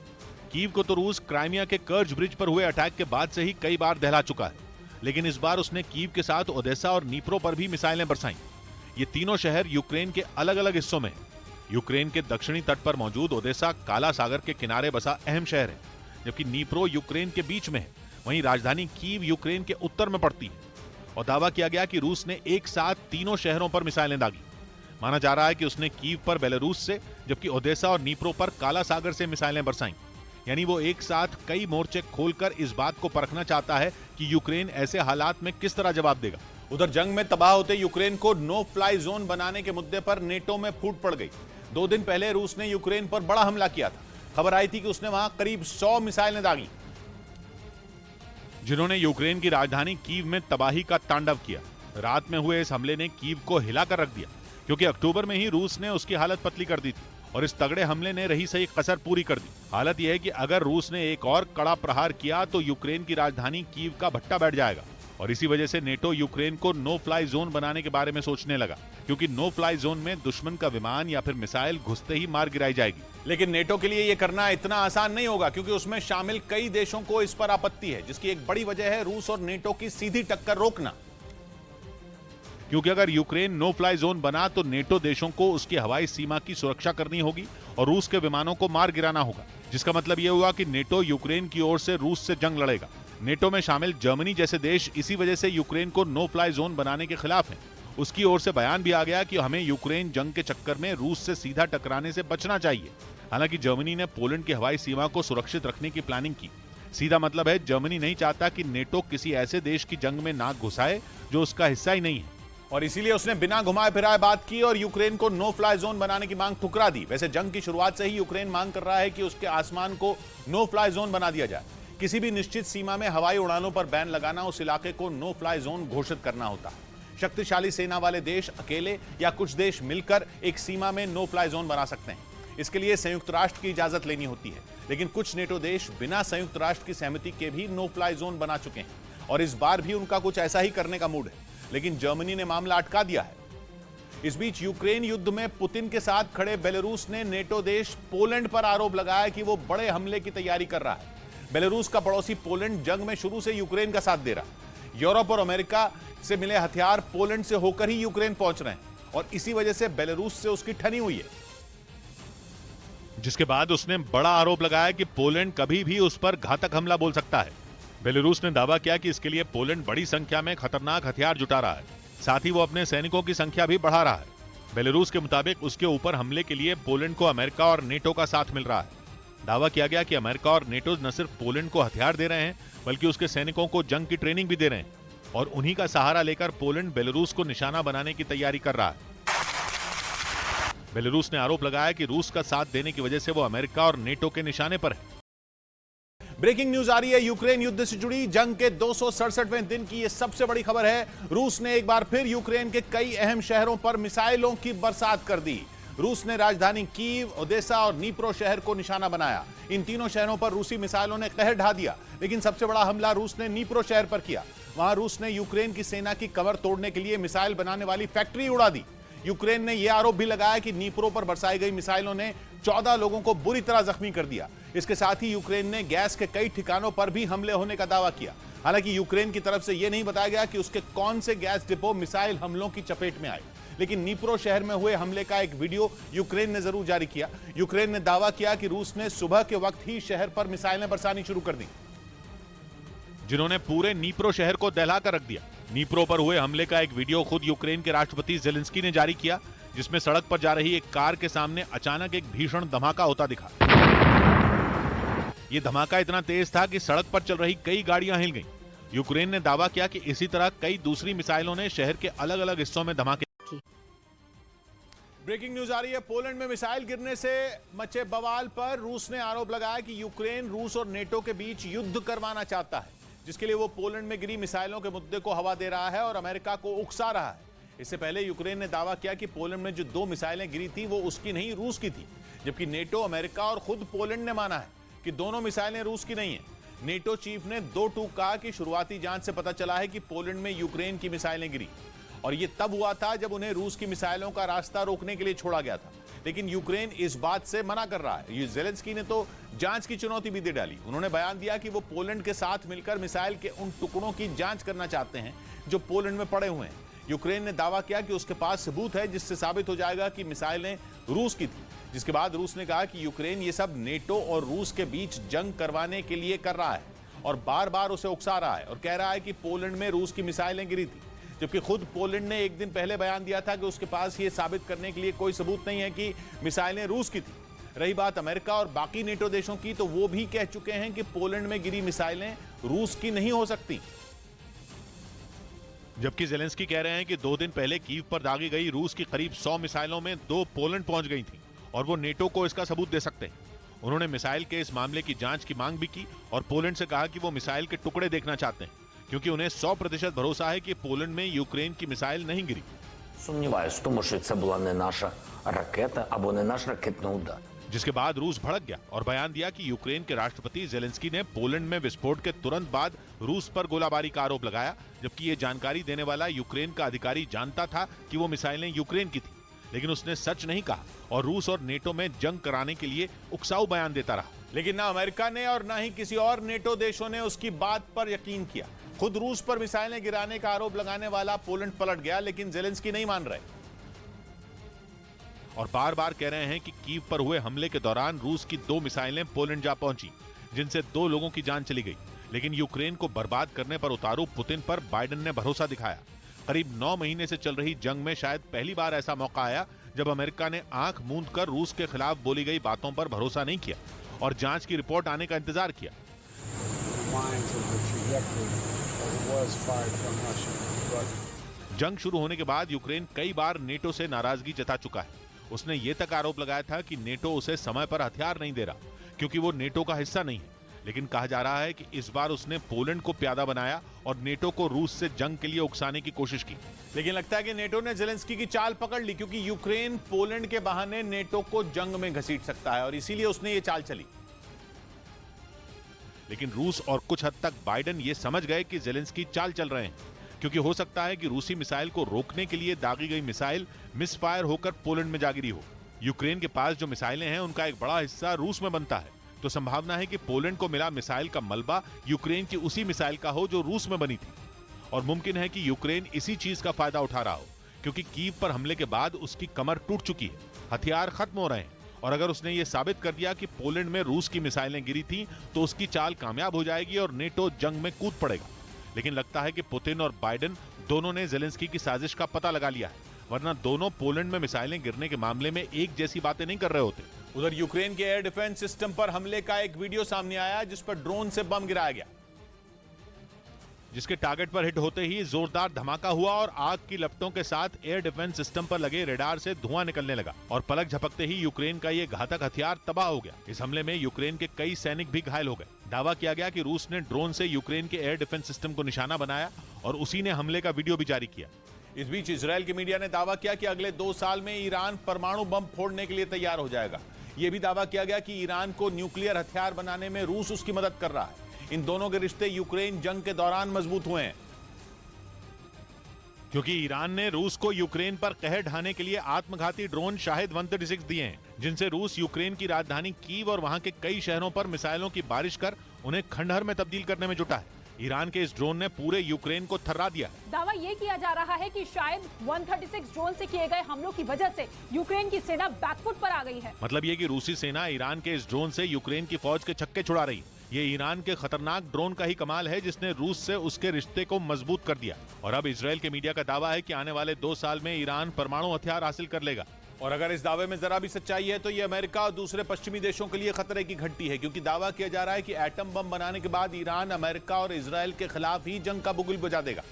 कीव को तो रूस क्राइमिया के कर्ज ब्रिज पर हुए अटैक के बाद से ही कई बार दहला चुका है, लेकिन इस बार उसने कीव के साथ ओदेसा और नीप्रो पर भी मिसाइलें बरसाईं। ये तीनों शहर यूक्रेन के अलग अलग हिस्सों में हैं। यूक्रेन के दक्षिणी तट पर मौजूद ओदेसा काला सागर के किनारे बसा अहम शहर है, जबकि नीप्रो यूक्रेन के बीच में है। वहीं राजधानी कीव यूक्रेन के उत्तर में पड़ती है, और दावा किया गया कि रूस ने एक साथ तीनों शहरों पर मिसाइलें दागी। माना जा रहा है कि उसने कीव पर बेलारूस से, जबकि ओदेसा और नीप्रो पर काला सागर से मिसाइलें बरसाईं। यानी वो एक साथ कई मोर्चे खोलकर इस बात को परखना चाहता है कि यूक्रेन ऐसे हालात में किस तरह जवाब देगा। उधर जंग में तबाह होते यूक्रेन को नो फ्लाई जोन बनाने के मुद्दे पर नेटो में फूट पड़ गई। 2 दिन पहले रूस ने यूक्रेन पर बड़ा हमला किया था। खबर आई थी कि उसने वहां करीब 100 मिसाइलें दागी, जिन्होंने यूक्रेन की राजधानी कीव में तबाही का तांडव किया। रात में हुए इस हमले ने कीव को हिलाकर रख दिया, क्योंकि अक्टूबर में ही रूस ने उसकी हालत पतली कर दी थी, और इस तगड़े हमले ने रही सही कसर पूरी कर दी। हालत यह है कि अगर रूस ने एक और कड़ा प्रहार किया तो यूक्रेन की राजधानी कीव का भट्टा बैठ जाएगा, और इसी वजह से नेटो यूक्रेन को नो फ्लाई जोन बनाने के बारे में सोचने लगा, क्योंकि नो फ्लाई जोन में दुश्मन का विमान या फिर मिसाइल घुसते ही मार गिराई जाएगी। लेकिन नेटो के लिए यह करना इतना आसान नहीं होगा, क्योंकि उसमें शामिल कई देशों को इस पर आपत्ति है, जिसकी एक बड़ी वजह है रूस और नेटो की सीधी टक्कर रोकना। क्योंकि अगर यूक्रेन नो फ्लाई जोन बना तो नेटो देशों को उसकी हवाई सीमा की सुरक्षा करनी होगी और रूस के विमानों को मार गिराना होगा, जिसका मतलब यह हुआ कि नेटो यूक्रेन की ओर से रूस से जंग लड़ेगा। नेटो में शामिल जर्मनी जैसे देश इसी वजह से यूक्रेन को नो फ्लाई जोन बनाने के खिलाफ हैं। उसकी ओर से बयान भी आ गया कि हमें यूक्रेन जंग के चक्कर में रूस से सीधा टकराने से बचना चाहिए। हालांकि जर्मनी ने पोलैंड की हवाई सीमा को सुरक्षित रखने की प्लानिंग की। सीधा मतलब है जर्मनी नहीं चाहता कि नेटो किसी ऐसे देश की जंग में नाक घुसाए जो उसका हिस्सा ही नहीं है, और इसीलिए उसने बिना घुमाए फिराए बात की और यूक्रेन को नो फ्लाई जोन बनाने की मांग ठुकरा दी। वैसे जंग की शुरुआत से ही यूक्रेन मांग कर रहा है कि उसके आसमान को नो फ्लाई जोन बना दिया जाए। किसी भी निश्चित सीमा में हवाई उड़ानों पर बैन लगाना उस इलाके को नो फ्लाई जोन घोषित करना होता है। शक्तिशाली सेना वाले देश अकेले या कुछ देश मिलकर एक सीमा में नो फ्लाई जोन बना सकते हैं। इसके लिए संयुक्त राष्ट्र की इजाजत लेनी होती है, लेकिन कुछ नेटो देश बिना संयुक्त राष्ट्र की सहमति के भी नो फ्लाई जोन बना चुके हैं, और इस बार भी उनका कुछ ऐसा ही करने का मूड है, लेकिन जर्मनी ने मामला अटका दिया है। इस बीच यूक्रेन युद्ध में पुतिन के साथ खड़े बेलारूस ने नेटो देश पोलैंड पर आरोप लगाया कि वो बड़े हमले की तैयारी कर रहा है। बेलारूस का पड़ोसी पोलैंड जंग में शुरू से यूक्रेन का साथ दे रहा। यूरोप और अमेरिका से मिले हथियार पोलैंड से होकर ही यूक्रेन पहुंच रहे हैं, और इसी वजह से बेलारूस से उसकी ठनी हुई है। जिसके बाद उसने बड़ा आरोप लगाया कि पोलैंड कभी भी उस पर घातक हमला बोल सकता है। बेलारूस ने दावा किया कि इसके लिए पोलैंड बड़ी संख्या में खतरनाक हथियार जुटा रहा है, साथ ही वो अपने सैनिकों की संख्या भी बढ़ा रहा है। बेलारूस के मुताबिक उसके ऊपर हमले के लिए पोलैंड को अमेरिका और नेटो का साथ मिल रहा है। दावा किया गया कि अमेरिका और नेटो न सिर्फ पोलैंड को हथियार दे रहे हैं, बल्कि उसके सैनिकों को जंग की ट्रेनिंग भी दे रहे हैं। और उन्हीं का सहारा लेकर पोलैंड बेलारूस को निशाना बनाने की तैयारी कर रहा है। बेलारूस ने आरोप लगाया कि रूस का साथ देने की वजह से वो अमेरिका और नेटो के निशाने पर है। ब्रेकिंग न्यूज आ रही है यूक्रेन युद्ध से जुड़ी। जंग के 267वें दिन की यह सबसे बड़ी खबर है। रूस ने एक बार फिर यूक्रेन के कई अहम शहरों पर मिसाइलों की बरसात कर दी। रूस ने राजधानी कीव, ओदेसा और नीप्रो शहर को निशाना बनाया। इन तीनों शहरों पर रूसी मिसाइलों ने कहर ढा दिया, लेकिन सबसे बड़ा हमला रूस ने नीप्रो शहर पर किया। वहां रूस ने यूक्रेन की सेना की कमर तोड़ने के लिए मिसाइल बनाने वाली फैक्ट्री उड़ा दी। यूक्रेन ने यह आरोप भी लगाया कि नीप्रो पर बरसाई गई मिसाइलों ने 14 लोगों को बुरी तरह जख्मी कर दिया। इसके साथ ही यूक्रेन ने गैस के कई ठिकानों पर भी हमले होने का दावा किया। हालांकि यूक्रेन की तरफ से यह नहीं बताया गया कि उसके कौन से गैस डिपो मिसाइल हमलों की चपेट में आए, लेकिन नीप्रो शहर में हुए हमले का एक वीडियो यूक्रेन ने जरूर जारी किया। यूक्रेन ने दावा किया कि रूस ने सुबह के वक्त ही शहर पर मिसाइलें बरसानी शुरू कर दी, जिन्होंने पूरे नीप्रो शहर को दहला कर रख दिया। नीप्रो पर हुए हमले का एक वीडियो खुद यूक्रेन के राष्ट्रपति जेलेंस्की ने जारी किया, जिसमें सड़क पर जा रही एक कार के सामने अचानक एक भीषण धमाका होता दिखा। यह धमाका इतना तेज था कि सड़क पर चल रही कई गाड़ियां हिल गईं। यूक्रेन ने दावा किया कि इसी तरह कई दूसरी मिसाइलों ने शहर के अलग अलग हिस्सों में धमाके। ब्रेकिंग न्यूज आ रही है। पोलैंड में मिसाइल गिरने से मचे बवाल पर रूस ने आरोप लगाया कि यूक्रेन रूस और नेटो के बीच युद्ध करवाना चाहता है, जिसके लिए वो पोलैंड में गिरी मिसाइलों के मुद्दे को हवा दे रहा है और अमेरिका को उकसा रहा है। इससे पहले यूक्रेन ने दावा किया कि पोलैंड में जो 2 मिसाइलें गिरी थी वो उसकी नहीं, रूस की थी, जबकि नेटो, अमेरिका और खुद पोलैंड ने माना है कि दोनों मिसाइलें रूस की नहीं है। नेटो चीफ ने 2 टूक कहा कि शुरुआती जांच से पता चला है कि पोलैंड में यूक्रेन की मिसाइलें गिरी और यह तब हुआ था जब उन्हें रूस की मिसाइलों का रास्ता रोकने के लिए छोड़ा गया था, लेकिन यूक्रेन इस बात से मना कर रहा है। जेलेंस्की ने तो जांच की चुनौती भी दे डाली। उन्होंने बयान दिया कि वो पोलैंड के साथ मिलकर मिसाइल के उन टुकड़ों की जांच करना चाहते हैं जो पोलैंड में पड़े हुए हैं। यूक्रेन ने दावा किया कि उसके पास सबूत है जिससे साबित हो जाएगा कि मिसाइलें रूस की थी, जिसके बाद रूस ने कहा कि यूक्रेन ये सब नेटो और रूस के बीच जंग करवाने के लिए कर रहा है और बार बार उसे उकसा रहा है और कह रहा है कि पोलैंड में रूस की मिसाइलें गिरी थी, जबकि खुद पोलैंड ने एक दिन पहले बयान दिया था कि उसके पास ये साबित करने के लिए कोई सबूत नहीं है कि मिसाइलें रूस की थी। रही बात अमेरिका और बाकी नेटो देशों की, तो वो भी कह चुके हैं कि पोलैंड में गिरी मिसाइलें रूस की नहीं हो सकती। जबकि जेलेंस्की कह रहे हैं कि 2 दिन पहले कीव पर दागी गई रूस की करीब 100 मिसाइलों में 2 पोलैंड पहुंच गई थी और वो नेटो को इसका सबूत दे सकते हैं। उन्होंने मिसाइल के इस मामले की जांच की मांग भी की और पोलैंड से कहा कि वो मिसाइल के टुकड़े देखना चाहते हैं, क्योंकि उन्हें 100% भरोसा है कि पोलैंड में यूक्रेन की मिसाइल नहीं गिरी। Сумніваюсь в тому, що це була не наша ракета або не наш ракетний удар. जिसके बाद रूस भड़क गया और बयान दिया कि यूक्रेन के राष्ट्रपति जेलेंस्की ने पोलैंड में विस्फोट के तुरंत बाद रूस पर गोलाबारी का आरोप लगाया, जबकि ये जानकारी देने वाला यूक्रेन का अधिकारी जानता था कि वो मिसाइलें यूक्रेन की थी, लेकिन उसने सच नहीं कहा और रूस और नेटो में जंग कराने के लिए उकसाऊ बयान देता रहा। लेकिन ना अमेरिका ने और ना ही किसी और नेटो देशों ने उसकी बात पर यकीन किया। खुद रूस पर मिसाइलें गिराने का आरोप लगाने वाला पोलैंड पलट गया, लेकिन जेलेंस्की नहीं मान रहे और बार बार कह रहे हैं कि कीव पर हुए हमले के दौरान रूस की 2 मिसाइलें पोलैंड जा पहुंची, जिनसे 2 लोगों की जान चली गई। लेकिन यूक्रेन को बर्बाद करने पर उतारू पुतिन पर बाइडेन ने भरोसा दिखाया। करीब 9 महीने से चल रही जंग में शायद पहली बार ऐसा मौका आया जब अमेरिका ने आंख मूंद कर रूस के खिलाफ बोली गई बातों पर भरोसा नहीं किया और जांच की रिपोर्ट आने का इंतजार किया। जंग शुरू होने के बाद यूक्रेन कई बार नेटो से नाराजगी जता चुका है। उसने ये तक आरोप लगाया था कि नेटो उसे समय पर हथियार नहीं दे रहा क्योंकि वो नेटो का हिस्सा नहीं है, लेकिन कहा जा रहा है कि इस बार उसने पोलैंड को प्यादा बनाया और नेटो को रूस से जंग के लिए उकसाने की कोशिश की। लेकिन लगता है कि नेटो ने जेलेंस्की की चाल पकड़ ली, क्योंकि यूक्रेन पोलैंड के बहाने नेटो को जंग में घसीट सकता है और इसीलिए उसने ये चाल चली। लेकिन रूस और कुछ हद तक बाइडेन ये समझ गए कि जेलेंस्की चाल चल रहे हैं, क्योंकि हो सकता है कि रूसी मिसाइल को रोकने के लिए दागी गई मिसाइल मिसफायर होकर पोलैंड में जा गिरी हो। यूक्रेन के पास जो मिसाइलें हैं उनका एक बड़ा हिस्सा रूस में बनता है, तो संभावना है कि पोलैंड को मिला मिसाइल का मलबा यूक्रेन की उसी मिसाइल का हो जो रूस में बनी थी और मुमकिन है कि यूक्रेन इसी चीज का फायदा उठा रहा हो, क्योंकि कीव पर हमले के बाद उसकी कमर टूट चुकी है, हथियार खत्म हो रहे हैं और अगर उसने ये साबित कर दिया कि पोलैंड में रूस की मिसाइलें गिरी थी तो उसकी चाल कामयाब हो जाएगी और नेटो जंग में कूद पड़ेगा। लेकिन लगता है कि पुतिन और बाइडेन दोनों ने जेलेंस्की की साजिश का पता लगा लिया है, वरना दोनों पोलैंड में मिसाइलें गिरने के मामले में एक जैसी बातें नहीं कर रहे होते। उधर यूक्रेन के एयर डिफेंस सिस्टम पर हमले का एक वीडियो सामने आया जिस पर ड्रोन से बम गिराया गया। जिसके टारगेट पर हिट होते ही जोरदार धमाका हुआ और आग की लपटों के साथ एयर डिफेंस सिस्टम पर लगे रेडार से धुआं निकलने लगा और पलक झपकते ही यूक्रेन का ये घातक हथियार तबाह हो गया। इस हमले में यूक्रेन के कई सैनिक भी घायल हो गए। दावा किया गया कि रूस ने ड्रोन से यूक्रेन के एयर डिफेंस सिस्टम को निशाना बनाया और उसी ने हमले का वीडियो भी जारी किया। इस बीच इजरायल की मीडिया ने दावा किया कि अगले 2 साल में ईरान परमाणु बम फोड़ने के लिए तैयार हो जाएगा। यह भी दावा किया गया कि ईरान को न्यूक्लियर हथियार बनाने में रूस उसकी मदद कर रहा है। इन दोनों के रिश्ते यूक्रेन जंग के दौरान मजबूत हुए हैं, क्योंकि ईरान ने रूस को यूक्रेन पर कहर ढाने के लिए आत्मघाती ड्रोन शाहिद 136 दिए हैं, जिनसे रूस यूक्रेन की राजधानी कीव और वहां के कई शहरों पर मिसाइलों की बारिश कर उन्हें खंडहर में तब्दील करने में जुटा है। ईरान के इस ड्रोन ने पूरे यूक्रेन को थर्रा दिया है। दावा ये किया जा रहा है कि शायद 136 ड्रोन से किए गए हमलों की वजह से यूक्रेन की सेना बैकफुट पर आ गई है। मतलब ये कि रूसी सेना ईरान के इस ड्रोन से यूक्रेन की फौज के छक्के छुड़ा रही है। ये ईरान के खतरनाक ड्रोन का ही कमाल है जिसने रूस से उसके रिश्ते को मजबूत कर दिया। और अब इजरायल के मीडिया का दावा है कि आने वाले 2 साल में ईरान परमाणु हथियार हासिल कर लेगा। और अगर इस दावे में जरा भी सच्चाई है तो ये अमेरिका और दूसरे पश्चिमी देशों के लिए खतरे की घंटी है, क्योंकि दावा किया जा रहा है कि एटम बम बनाने के बाद ईरान अमेरिका और इजरायल के खिलाफ ही जंग का बुगुल बजा देगा,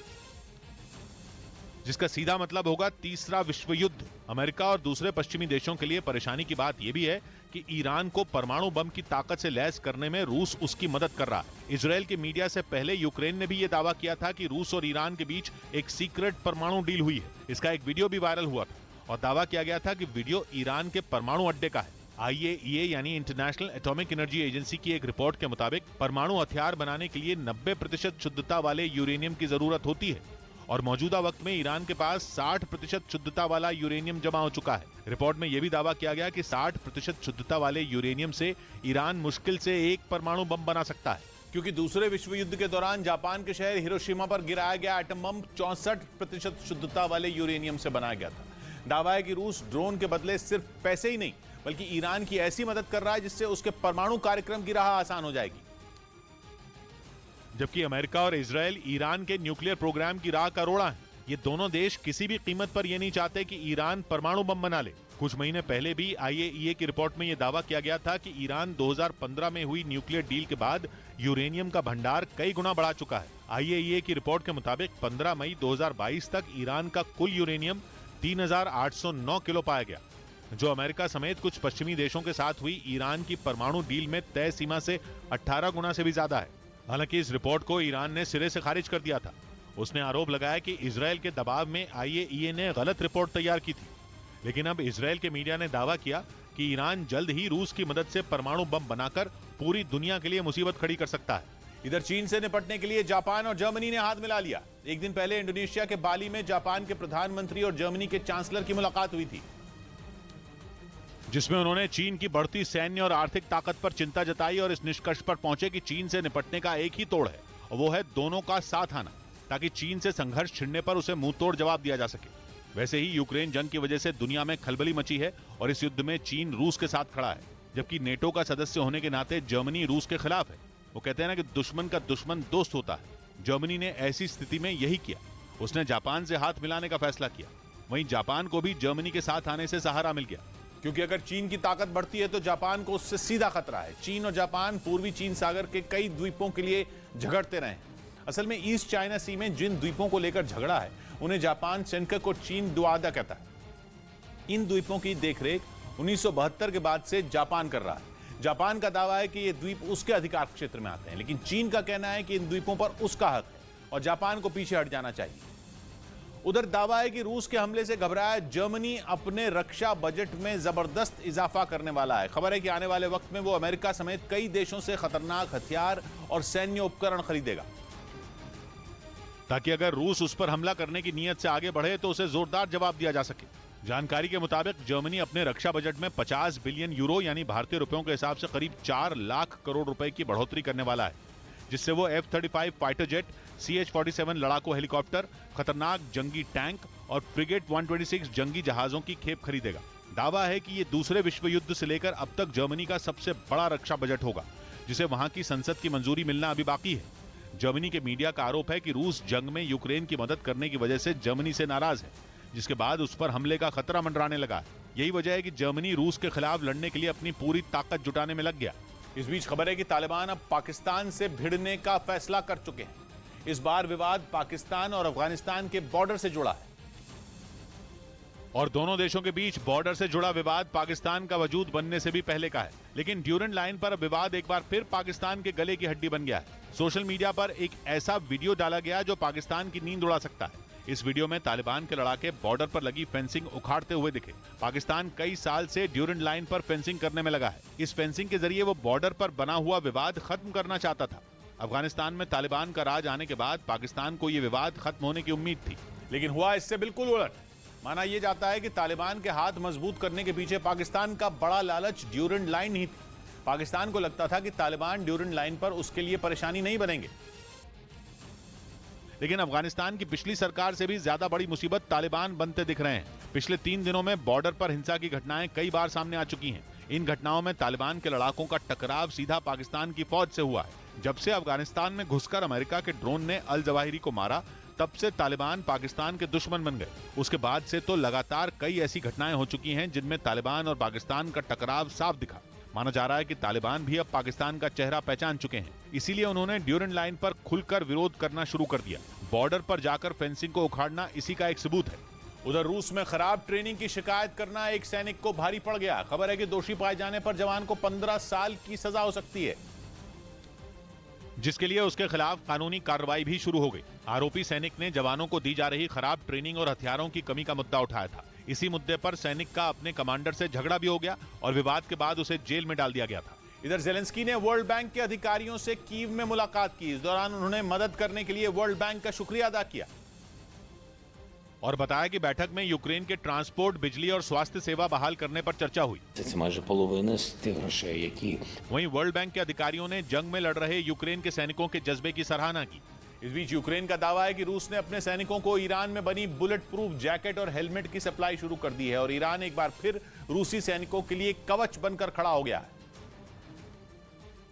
जिसका सीधा मतलब होगा तीसरा विश्व युद्ध। अमेरिका और दूसरे पश्चिमी देशों के लिए परेशानी की बात यह भी है कि ईरान को परमाणु बम की ताकत से लैस करने में रूस उसकी मदद कर रहा है। इजरायल के मीडिया से पहले यूक्रेन ने भी यह दावा किया था कि रूस और ईरान के बीच एक सीक्रेट परमाणु डील हुई है। इसका एक वीडियो भी वायरल हुआ था और दावा किया गया था कि वीडियो ईरान के परमाणु अड्डे का है। IAEA यानी इंटरनेशनल एटॉमिक एनर्जी एजेंसी की एक रिपोर्ट के मुताबिक परमाणु हथियार बनाने के लिए 90% शुद्धता वाले यूरेनियम की जरूरत होती है और मौजूदा वक्त में ईरान के पास 60% शुद्धता वाला यूरेनियम जमा हो चुका है। रिपोर्ट में यह भी दावा किया गया कि 60% शुद्धता वाले यूरेनियम से ईरान मुश्किल से एक परमाणु बम बना सकता है, क्योंकि दूसरे विश्व युद्ध के दौरान जापान के शहर हिरोशिमा पर गिराया गया एटम बम 64% शुद्धता वाले यूरेनियम से बनाया गया था। दावा है कि रूस ड्रोन के बदले सिर्फ पैसे ही नहीं बल्कि ईरान की ऐसी मदद कर रहा है जिससे उसके परमाणु कार्यक्रम की राह आसान हो जाएगी। जबकि अमेरिका और इजरायल ईरान के न्यूक्लियर प्रोग्राम की राह का रोड़ा है। ये दोनों देश किसी भी कीमत पर यह नहीं चाहते कि ईरान परमाणु बम बना ले। कुछ महीने पहले भी IAEA की रिपोर्ट में यह दावा किया गया था कि ईरान 2015 में हुई न्यूक्लियर डील के बाद यूरेनियम का भंडार कई गुना बढ़ा चुका है। IAEA की रिपोर्ट के मुताबिक 15 मई 2022 तक ईरान का कुल यूरेनियम 3809 किलो पाया गया, जो अमेरिका समेत कुछ पश्चिमी देशों के साथ हुई ईरान की परमाणु डील में तय सीमा से 18 गुना से भी ज्यादा है। हालांकि इस रिपोर्ट को ईरान ने सिरे से खारिज कर दिया था। उसने आरोप लगाया कि इजरायल के दबाव में IAEA ने गलत रिपोर्ट तैयार की थी। लेकिन अब इजरायल के मीडिया ने दावा किया कि ईरान जल्द ही रूस की मदद से परमाणु बम बनाकर पूरी दुनिया के लिए मुसीबत खड़ी कर सकता है। इधर चीन से निपटने के लिए जापान और जर्मनी ने हाथ मिला लिया। एक दिन पहले इंडोनेशिया के बाली में जापान के प्रधानमंत्री और जर्मनी के चांसलर की मुलाकात हुई थी, जिसमें उन्होंने चीन की बढ़ती सैन्य और आर्थिक ताकत पर चिंता जताई और इस निष्कर्ष पर पहुंचे कि चीन से निपटने का एक ही तोड़ है और वो है दोनों का साथ आना, ताकि चीन से संघर्ष छिड़ने पर उसे मुंह तोड़ जवाब दिया जा सके। वैसे ही यूक्रेन जंग की वजह से दुनिया में खलबली मची है और इस युद्ध में चीन रूस के साथ खड़ा है, जबकि नेटो का सदस्य होने के नाते जर्मनी रूस के खिलाफ है। वो कहते हैं ना कि दुश्मन का दुश्मन दोस्त होता है। जर्मनी ने ऐसी स्थिति में यही किया, उसने जापान से हाथ मिलाने का फैसला किया। वहीं जापान को भी जर्मनी के साथ आने से सहारा मिल गया, क्योंकि अगर चीन की ताकत बढ़ती है तो जापान को उससे सीधा खतरा है। चीन और जापान पूर्वी चीन सागर के कई द्वीपों के लिए झगड़ते रहे हैं। असल में ईस्ट चाइना सी में जिन द्वीपों को लेकर झगड़ा है उन्हें जापान सेनकक और चीन दुआदा कहता है। इन द्वीपों की देखरेख 1972 के बाद से जापान कर रहा है। जापान का दावा है कि ये द्वीप उसके अधिकार क्षेत्र में आते हैं, लेकिन चीन का कहना है कि इन द्वीपों पर उसका हक है और जापान को पीछे हट जाना चाहिए। उधर दावा है कि रूस के हमले से घबराया जर्मनी अपने रक्षा बजट में जबरदस्त इजाफा करने वाला है। खबर है कि आने वाले वक्त में वो अमेरिका समेत कई देशों से खतरनाक हथियार और सैन्य उपकरण खरीदेगा, ताकि अगर रूस उस पर हमला करने की नीयत से आगे बढ़े तो उसे जोरदार जवाब दिया जा सके। जानकारी के मुताबिक जर्मनी अपने रक्षा बजट में 50 बिलियन यूरो यानी भारतीय रुपयों के हिसाब से करीब 4 लाख करोड़ रुपए की बढ़ोतरी करने वाला है, जिससे वो F-35 फाइटर जेट, CH-47 लड़ाकू हेलीकॉप्टर, खतरनाक जंगी टैंक और फ्रिगेट 126 जंगी जहाजों की खेप खरीदेगा। दावा है कि ये दूसरे विश्व युद्ध से लेकर अब तक जर्मनी का सबसे बड़ा रक्षा बजट होगा, जिसे वहां की संसद की मंजूरी मिलना अभी बाकी है। जर्मनी के मीडिया का आरोप है कि रूस जंग में यूक्रेन की मदद करने की वजह से जर्मनी से नाराज है, जिसके बाद उस पर हमले का खतरा मंडराने लगा है। यही वजह है कि जर्मनी रूस के खिलाफ लड़ने के लिए अपनी पूरी ताकत जुटाने में लग गया। इस बीच खबर है कि तालिबान अब पाकिस्तान से भिड़ने का फैसला कर चुके हैं। इस बार विवाद पाकिस्तान और अफगानिस्तान के बॉर्डर से जुड़ा है। और दोनों देशों के बीच बॉर्डर से जुड़ा विवाद पाकिस्तान का वजूद बनने से भी पहले का है, लेकिन ड्यूरेंट लाइन पर विवाद एक बार फिर पाकिस्तान के गले की हड्डी बन गया है। सोशल मीडिया पर एक ऐसा वीडियो डाला गया जो पाकिस्तान की नींद उड़ा सकता है। इस वीडियो में तालिबान के लड़ाके बॉर्डर पर लगी फेंसिंग उखाड़ते हुए दिखे। पाकिस्तान कई साल से ड्यूरेंट लाइन पर फेंसिंग करने में लगा है। इस फेंसिंग के जरिए वो बॉर्डर पर बना हुआ विवाद खत्म करना चाहता था। अफगानिस्तान में तालिबान का राज आने के बाद पाकिस्तान को ये विवाद खत्म होने की उम्मीद थी, लेकिन हुआ इससे बिल्कुल उलट। माना यह जाता है कि तालिबान के हाथ मजबूत करने के पीछे पाकिस्तान का बड़ा लालच ड्यूरेंट लाइन ही थी। पाकिस्तान को लगता था कि तालिबान ड्यूरेंट लाइन पर उसके लिए परेशानी नहीं बनेंगे। लेकिन अफगानिस्तान की पिछली सरकार से भी ज्यादा बड़ी मुसीबत तालिबान बनते दिख रहे हैं। पिछले 3 दिनों में बॉर्डर पर हिंसा की घटनाएं कई बार सामने आ चुकी हैं। इन घटनाओं में तालिबान के लड़ाकों का टकराव सीधा पाकिस्तान की फौज से हुआ है। जब से अफगानिस्तान में घुसकर अमेरिका के ड्रोन ने अल जवाहिरी को मारा, तब से तालिबान पाकिस्तान के दुश्मन बन गए। उसके बाद से तो लगातार कई ऐसी घटनाएं हो चुकी हैं जिनमें तालिबान और पाकिस्तान का टकराव साफ दिखा। माना जा रहा है कि तालिबान भी अब पाकिस्तान का चेहरा पहचान चुके हैं, इसीलिए उन्होंने ड्यूरेंट लाइन पर खुलकर विरोध करना शुरू कर दिया। बॉर्डर पर जाकर फेंसिंग को उखाड़ना इसी का एक सबूत है। उधर रूस में खराब ट्रेनिंग की शिकायत करना एक सैनिक को भारी पड़ गया। खबर है कि दोषी पाए जाने पर जवान को 15 साल की सजा हो सकती है, जिसके लिए उसके खिलाफ कानूनी कार्रवाई भी शुरू हो गई। आरोपी सैनिक ने जवानों को दी जा रही खराब ट्रेनिंग और हथियारों की कमी का मुद्दा उठाया था। इसी मुद्दे पर सैनिक का अपने कमांडर से झगड़ा भी हो गया और विवाद के बाद उसे जेल में डाल दिया गया था। इधर जेलेंस्की ने वर्ल्ड बैंक के अधिकारियों से कीव में मुलाकात की। इस दौरान उन्होंने मदद करने के लिए वर्ल्ड बैंक का शुक्रिया अदा किया और बताया कि बैठक में यूक्रेन के ट्रांसपोर्ट, बिजली और स्वास्थ्य सेवा बहाल करने पर चर्चा हुई। Це майже половина з тих грошей, які वहीं वर्ल्ड बैंक के अधिकारियों ने जंग में लड़ रहे यूक्रेन के सैनिकों के जज्बे की सराहना की। इस बीच यूक्रेन का दावा है कि रूस ने अपने सैनिकों को ईरान में बनी बुलेट प्रूफ जैकेट और हेलमेट की सप्लाई शुरू कर दी है और ईरान एक बार फिर रूसी सैनिकों के लिए कवच बनकर खड़ा हो गया है।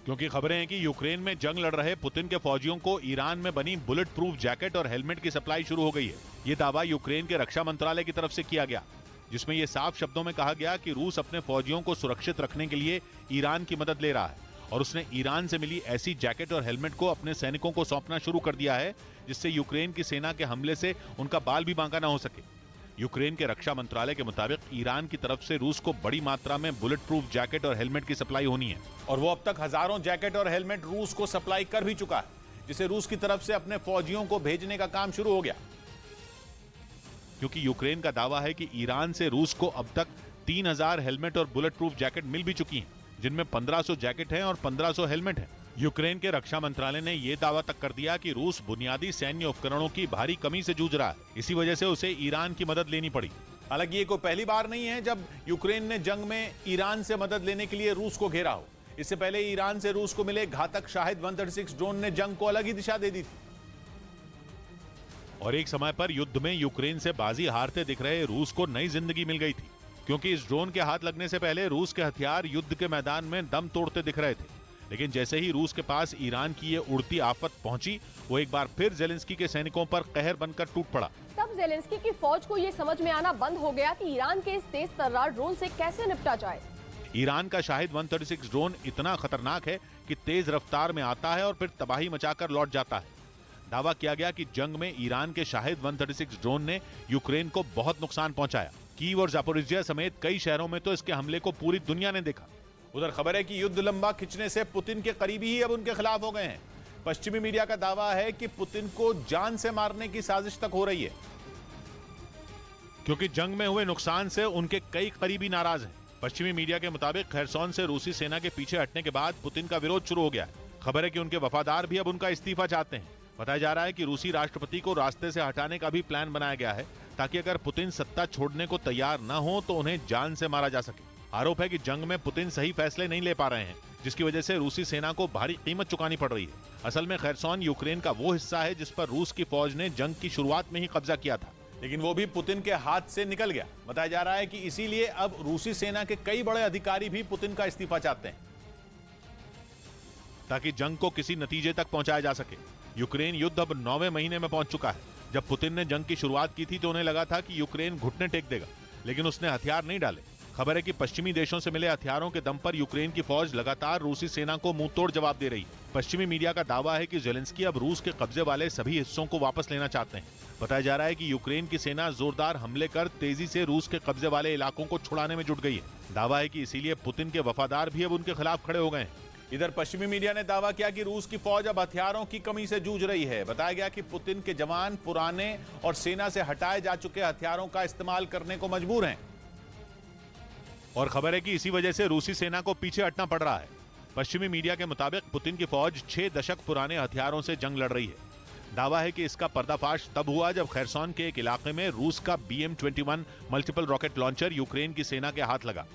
क्योंकि खबरें हैं कि यूक्रेन में जंग लड़ रहे पुतिन के फौजियों को ईरान में बनी बुलेट प्रूफ जैकेट और हेलमेट की सप्लाई शुरू हो गई है। ये दावा यूक्रेन के रक्षा मंत्रालय की तरफ से किया गया, जिसमें यह साफ शब्दों में कहा गया कि रूस अपने फौजियों को सुरक्षित रखने के लिए ईरान की मदद ले रहा है और उसने ईरान से मिली ऐसी जैकेट और हेलमेट को अपने सैनिकों को सौंपना शुरू कर दिया है, जिससे यूक्रेन की सेना के हमले से उनका बाल भी बांका न हो सके। यूक्रेन के रक्षा मंत्रालय के मुताबिक ईरान की तरफ से रूस को बड़ी मात्रा में बुलेट प्रूफ जैकेट और हेलमेट की सप्लाई होनी है और वो अब तक हजारों जैकेट और हेलमेट रूस को सप्लाई कर भी चुका है, जिसे रूस की तरफ से अपने फौजियों को भेजने का काम शुरू हो गया। क्योंकि यूक्रेन का दावा है कि ईरान से रूस को अब तक 3000 हेलमेट और बुलेट प्रूफ जैकेट मिल भी चुकी हैं, जिनमें 1500 जैकेट हैं और 1500 हेलमेट हैं। यूक्रेन के रक्षा मंत्रालय ने यह दावा तक कर दिया कि रूस बुनियादी सैन्य उपकरणों की भारी कमी से जूझ रहा है, इसी वजह से उसे ईरान की मदद लेनी पड़ी। हालांकि ये कोई पहली बार नहीं है जब यूक्रेन ने जंग में ईरान से मदद लेने के लिए रूस को घेरा हो। इससे पहले ईरान से रूस को मिले घातक शाहिद 136 ड्रोन ने जंग को अलग ही दिशा दे दी थी। और एक समय पर युद्ध में यूक्रेन से बाजी हारते दिख रहे रूस को नई जिंदगी मिल गई थी, क्योंकि इस ड्रोन के हाथ लगने से पहले रूस के हथियार युद्ध के मैदान में दम तोड़ते दिख रहे थे। लेकिन जैसे ही रूस के पास ईरान की ये उड़ती आफत पहुंची, वो एक बार फिर जेलेंस्की के सैनिकों पर कहर बनकर टूट पड़ा। तब जेलेंस्की की फौज को ये समझ में आना बंद हो गया कि ईरान के इस तेज तर्रार ड्रोन से कैसे निपटा जाए। ईरान का शाहिद 136 ड्रोन इतना खतरनाक है कि तेज रफ्तार में आता है और फिर तबाही मचाकर लौट जाता है। दावा किया गया कि जंग में ईरान के शाहिद 136 ड्रोन ने यूक्रेन को बहुत नुकसान पहुंचाया। कीव और जापोरिजिया समेत कई शहरों में तो इसके हमले को पूरी दुनिया ने देखा। उधर खबर है कि युद्ध लंबा खिंचने से पुतिन के करीबी ही अब उनके खिलाफ हो गए हैं। पश्चिमी मीडिया का दावा है कि पुतिन को जान से मारने की साजिश तक हो रही है, क्योंकि जंग में हुए नुकसान से उनके कई करीबी नाराज हैं। पश्चिमी मीडिया के मुताबिक खैरसोन से रूसी सेना के पीछे हटने के बाद पुतिन का विरोध शुरू हो गया है। खबर है कि उनके वफादार भी अब उनका इस्तीफा चाहते हैं। बताया जा रहा है कि रूसी राष्ट्रपति को रास्ते से हटाने का भी प्लान बनाया गया है, ताकि अगर पुतिन सत्ता छोड़ने को तैयार न हो तो उन्हें जान से मारा जा सके। आरोप है कि जंग में पुतिन सही फैसले नहीं ले पा रहे हैं, जिसकी वजह से रूसी सेना को भारी कीमत चुकानी पड़ रही है। असल में खैरसोन यूक्रेन का वो हिस्सा है जिस पर रूस की फौज ने जंग की शुरुआत में ही कब्जा किया था, लेकिन वो भी पुतिन के हाथ से निकल गया। बताया जा रहा है कि इसीलिए अब रूसी सेना के कई बड़े अधिकारी भी पुतिन का इस्तीफा चाहते हैं, ताकि जंग को किसी नतीजे तक पहुंचाया जा सके। यूक्रेन युद्ध अब 9वें महीने में पहुंच चुका है। जब पुतिन ने जंग की शुरुआत की थी तो उन्हें लगा था कि यूक्रेन घुटने टेक देगा, लेकिन उसने हथियार नहीं डाले। खबर है कि पश्चिमी देशों से मिले हथियारों के दम पर यूक्रेन की फौज लगातार रूसी सेना को मुंहतोड़ जवाब दे रही है। पश्चिमी मीडिया का दावा है कि जेलेंस्की अब रूस के कब्जे वाले सभी हिस्सों को वापस लेना चाहते हैं। बताया जा रहा है कि यूक्रेन की सेना जोरदार हमले कर तेजी से रूस के कब्जे वाले इलाकों को छुड़ाने में जुट गई है। दावा है कि इसीलिए पुतिन के वफादार भी अब उनके खिलाफ खड़े हो गए हैं। इधर पश्चिमी मीडिया ने दावा किया कि रूस की फौज अब हथियारों की कमी से जूझ रही है। बताया गया कि पुतिन के जवान पुराने और सेना से हटाए जा चुके हथियारों का इस्तेमाल करने को मजबूर हैं। और खबर है कि इसी वजह से रूसी सेना को पीछे हटना पड़ रहा है। पश्चिमी मीडिया के मुताबिक पुतिन की फौज 6 दशक पुराने हथियारों से जंग लड़ रही है। दावा है कि इसका पर्दाफाश तब हुआ जब खैरसॉन के एक इलाके में रूस का BM-21 multiple rocket launcher Ukraine की सेना के हाथ लगा।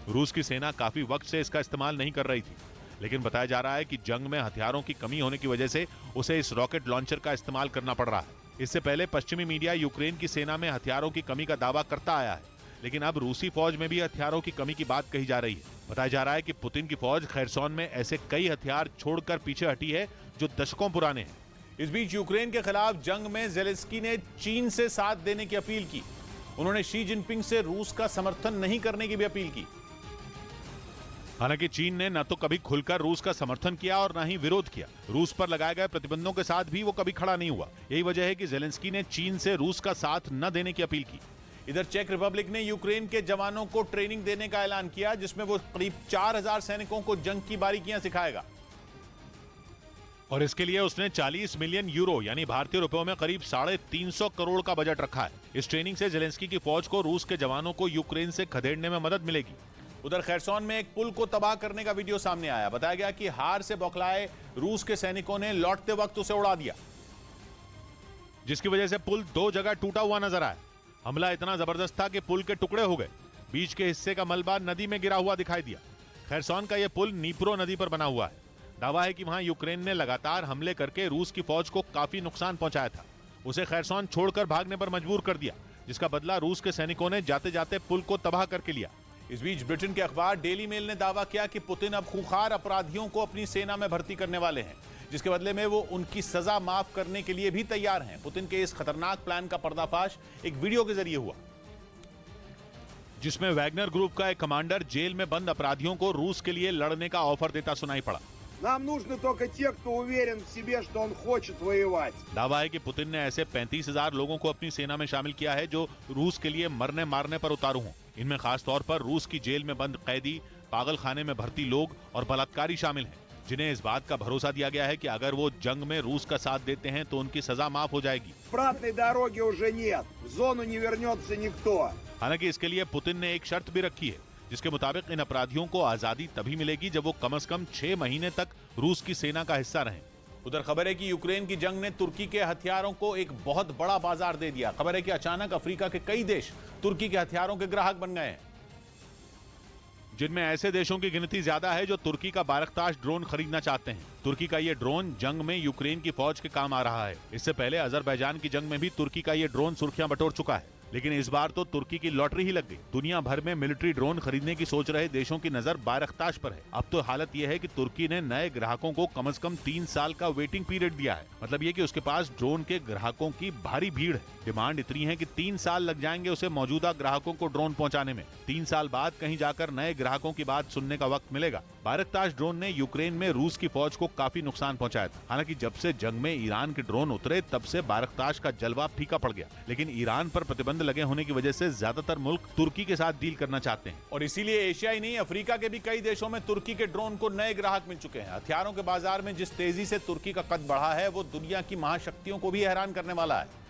रूस की सेना काफी वक्त से इसका इस्तेमाल नहीं कर रही थी, लेकिन बताया जा रहा है कि जंग में हथियारों की कमी होने की वजह से उसे इस रॉकेट लॉन्चर का इस्तेमाल करना पड़ रहा है। इससे पहले पश्चिमी मीडिया यूक्रेन की सेना में हथियारों की कमी का दावा करता आया है, लेकिन अब रूसी फौज में भी हथियारों की कमी की बात कही जा रही है। बताया जा रहा है कि पुतिन की फौज खैरसॉन में ऐसे कई हथियार छोड़कर पीछे हटी है जो दशकों पुराने हैं। इस बीच यूक्रेन के खिलाफ जंग में जेलेंस्की ने चीन से साथ देने की अपील की। उन्होंने शी जिनपिंग से रूस का समर्थन नहीं करने की भी अपील की। हालांकि चीन ने न तो कभी खुलकर रूस का समर्थन किया और न ही विरोध किया। रूस पर लगाए गए प्रतिबंधों के साथ भी वो कभी खड़ा नहीं हुआ। यही वजह है कि जेलेंस्की ने चीन से रूस का साथ न देने की अपील की। इधर चेक रिपब्लिक ने यूक्रेन के जवानों को ट्रेनिंग देने का ऐलान किया, जिसमें वो करीब 4000 सैनिकों को जंग की बारीकियां सिखाएगा। और इसके लिए उसने 40 मिलियन यूरो यानी भारतीय रुपयों में करीब 350 करोड़ का बजट रखा है। इस ट्रेनिंग से जेलेंस्की की फौज को रूस के जवानों को यूक्रेन से खदेड़ने में मदद मिलेगी। उधर खैरसॉन में एक पुल को तबाह करने का वीडियो सामने आया। बताया गया कि हार से बौखलाए रूस के सैनिकों ने लौटते वक्त उसे उड़ा दिया, जिसकी वजह से पुल 2 जगह टूटा हुआ नजर आया। हमला इतना जबरदस्त था कि पुल के टुकड़े हो गए। बीच के हिस्से का मलबा नदी में गिरा हुआ दिखाई दिया। खैरसॉन का यह पुल नीप्रो नदी पर बना हुआ है। दावा है कि वहां यूक्रेन ने लगातार हमले करके रूस की फौज को काफी नुकसान पहुंचाया था। उसे खैरसॉन छोड़कर भागने पर मजबूर कर दिया, जिसका बदला रूस के सैनिकों ने जाते जाते पुल को तबाह करके लिया। इस बीच ब्रिटेन के अखबार डेली मेल ने दावा किया कि पुतिन अब खूंखार अपराधियों को अपनी सेना में भर्ती करने वाले हैं, जिसके बदले में वो उनकी सजा माफ करने के लिए भी तैयार हैं। पुतिन के इस खतरनाक प्लान का पर्दाफाश एक वीडियो के जरिए हुआ, जिसमें वैगनर ग्रुप का एक कमांडर जेल में बंद अपराधियों को रूस के लिए लड़ने का ऑफर देता सुनाई पड़ा। Нам нужны только те, кто उверен в себе, что он хочет воевать. दावा है कि पुतिन ने ऐसे 35,000 लोगों को अपनी सेना में शामिल किया है जो रूस के लिए मरने मारने पर उतारू हों। इनमें खास तौर पर रूस की जेल में बंद कैदी, पागल खाने में भर्ती लोग और बलात्कारी शामिल हैं, जिन्हें इस बात का भरोसा दिया गया है कि अगर वो जंग में रूस का साथ देते हैं तो उनकी सजा माफ हो जाएगी। Обратной дороги уже нет. В зону не вернется никто. हालांकि इसके लिए पुतिन ने एक शर्त भी रखी है, जिसके मुताबिक इन अपराधियों को आजादी तभी मिलेगी जब वो कम से कम 6 महीने तक रूस की सेना का हिस्सा रहें। उधर खबर है कि यूक्रेन की जंग ने तुर्की के हथियारों को एक बहुत बड़ा बाजार दे दिया। खबर है कि अचानक अफ्रीका के कई देश तुर्की के हथियारों के ग्राहक बन गए हैं, जिनमें ऐसे देशों की गिनती ज्यादा है जो तुर्की का बारकताश ड्रोन खरीदना चाहते हैं। तुर्की का ये ड्रोन जंग में यूक्रेन की फौज के काम आ रहा है। इससे पहले अजरबैजान की जंग में भी तुर्की का ये ड्रोन सुर्खियां बटोर चुका है, लेकिन इस बार तो तुर्की की लॉटरी ही लग गई। दुनिया भर में मिलिट्री ड्रोन खरीदने की सोच रहे देशों की नजर बारकताश पर है। अब तो हालत यह है कि तुर्की ने नए ग्राहकों को कम से कम 3 साल का वेटिंग पीरियड दिया है। मतलब ये कि उसके पास ड्रोन के ग्राहकों की भारी भीड़ है। डिमांड इतनी है कि 3 साल लग जाएंगे उसे मौजूदा ग्राहकों को ड्रोन पहुंचाने में। 3 साल बाद कहीं जाकर नए ग्राहकों की बात सुनने का वक्त मिलेगा। बारकताश ड्रोन ने यूक्रेन में रूस की फौज को काफी नुकसान पहुंचाया था। हालांकि जब से जंग में ईरान के ड्रोन उतरे तब से बारकताश का जलवा फीका पड़ गया, लेकिन ईरान पर प्रतिबंध लगे होने की वजह से ज्यादातर मुल्क तुर्की के साथ डील करना चाहते हैं। और इसीलिए एशिया ही नहीं, अफ्रीका के भी कई देशों में तुर्की के ड्रोन को नए ग्राहक मिल चुके हैं। हथियारों के बाजार में जिस तेजी से तुर्की का कद बढ़ा है वो दुनिया की महाशक्तियों को भी हैरान करने वाला है,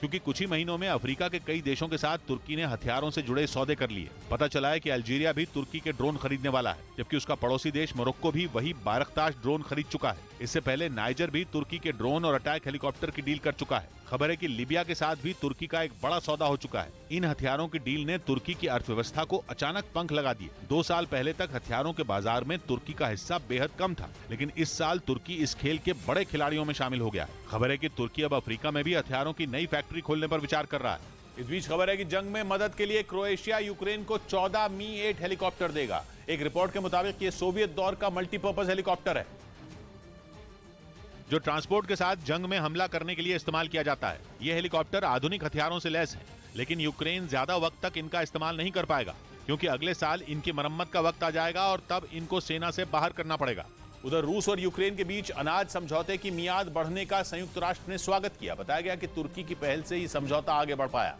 क्योंकि कुछ ही महीनों में अफ्रीका के कई देशों के साथ तुर्की ने हथियारों से जुड़े सौदे कर लिए। पता चला है कि अल्जीरिया भी तुर्की के ड्रोन खरीदने वाला है, जबकि उसका पड़ोसी देश मोरक्को भी वही बारकताश ड्रोन खरीद चुका है। इससे पहले नाइजर भी तुर्की के ड्रोन और अटैक हेलीकॉप्टर की डील कर चुका है। खबर है कि लीबिया के साथ भी तुर्की का एक बड़ा सौदा हो चुका है। इन हथियारों की डील ने तुर्की की अर्थव्यवस्था को अचानक पंख लगा दिए। 2 साल पहले तक हथियारों के बाजार में तुर्की का हिस्सा बेहद कम था, लेकिन इस साल तुर्की इस खेल के बड़े खिलाड़ियों में शामिल हो गया है। खबर है कि तुर्की अब अफ्रीका में भी हथियारों की नई फैक्ट्री खोलने पर विचार कर रहा है। इस बीच खबर है कि जंग में मदद के लिए क्रोएशिया यूक्रेन को 14 मी-8 हेलीकॉप्टर देगा। एक रिपोर्ट के मुताबिक ये सोवियत दौर का मल्टीपर्पज हेलीकॉप्टर है, जो ट्रांसपोर्ट के साथ जंग में हमला करने के लिए इस्तेमाल किया जाता है। ये हेलीकॉप्टर आधुनिक हथियारों से लैस है, लेकिन यूक्रेन ज्यादा वक्त तक इनका इस्तेमाल नहीं कर पाएगा, क्योंकि अगले साल इनकी मरम्मत का वक्त आ जाएगा और तब इनको सेना से बाहर करना पड़ेगा। उधर रूस और यूक्रेन के बीच अनाज समझौते की मियाद बढ़ने का संयुक्त राष्ट्र ने स्वागत किया। बताया गया कि तुर्की की पहल से ही समझौता आगे बढ़ पाया,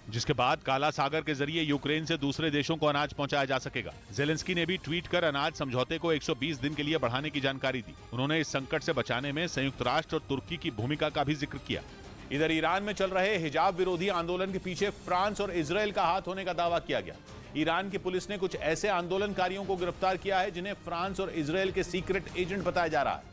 जिसके बाद काला सागर के जरिए यूक्रेन से दूसरे देशों को अनाज पहुंचाया जा सकेगा। जेलेंस्की ने भी ट्वीट कर अनाज समझौते को 120 दिन के लिए बढ़ाने की जानकारी दी। उन्होंने इस संकट से बचाने में संयुक्त राष्ट्र और तुर्की की भूमिका का भी जिक्र किया। इधर ईरान में चल रहे हिजाब विरोधी आंदोलन के पीछे फ्रांस और इजरायल का हाथ होने का दावा किया गया। ईरान की पुलिस ने कुछ ऐसे आंदोलनकारियों को गिरफ्तार किया है जिन्हें फ्रांस और इजरायल के सीक्रेट एजेंट बताया जा रहा है।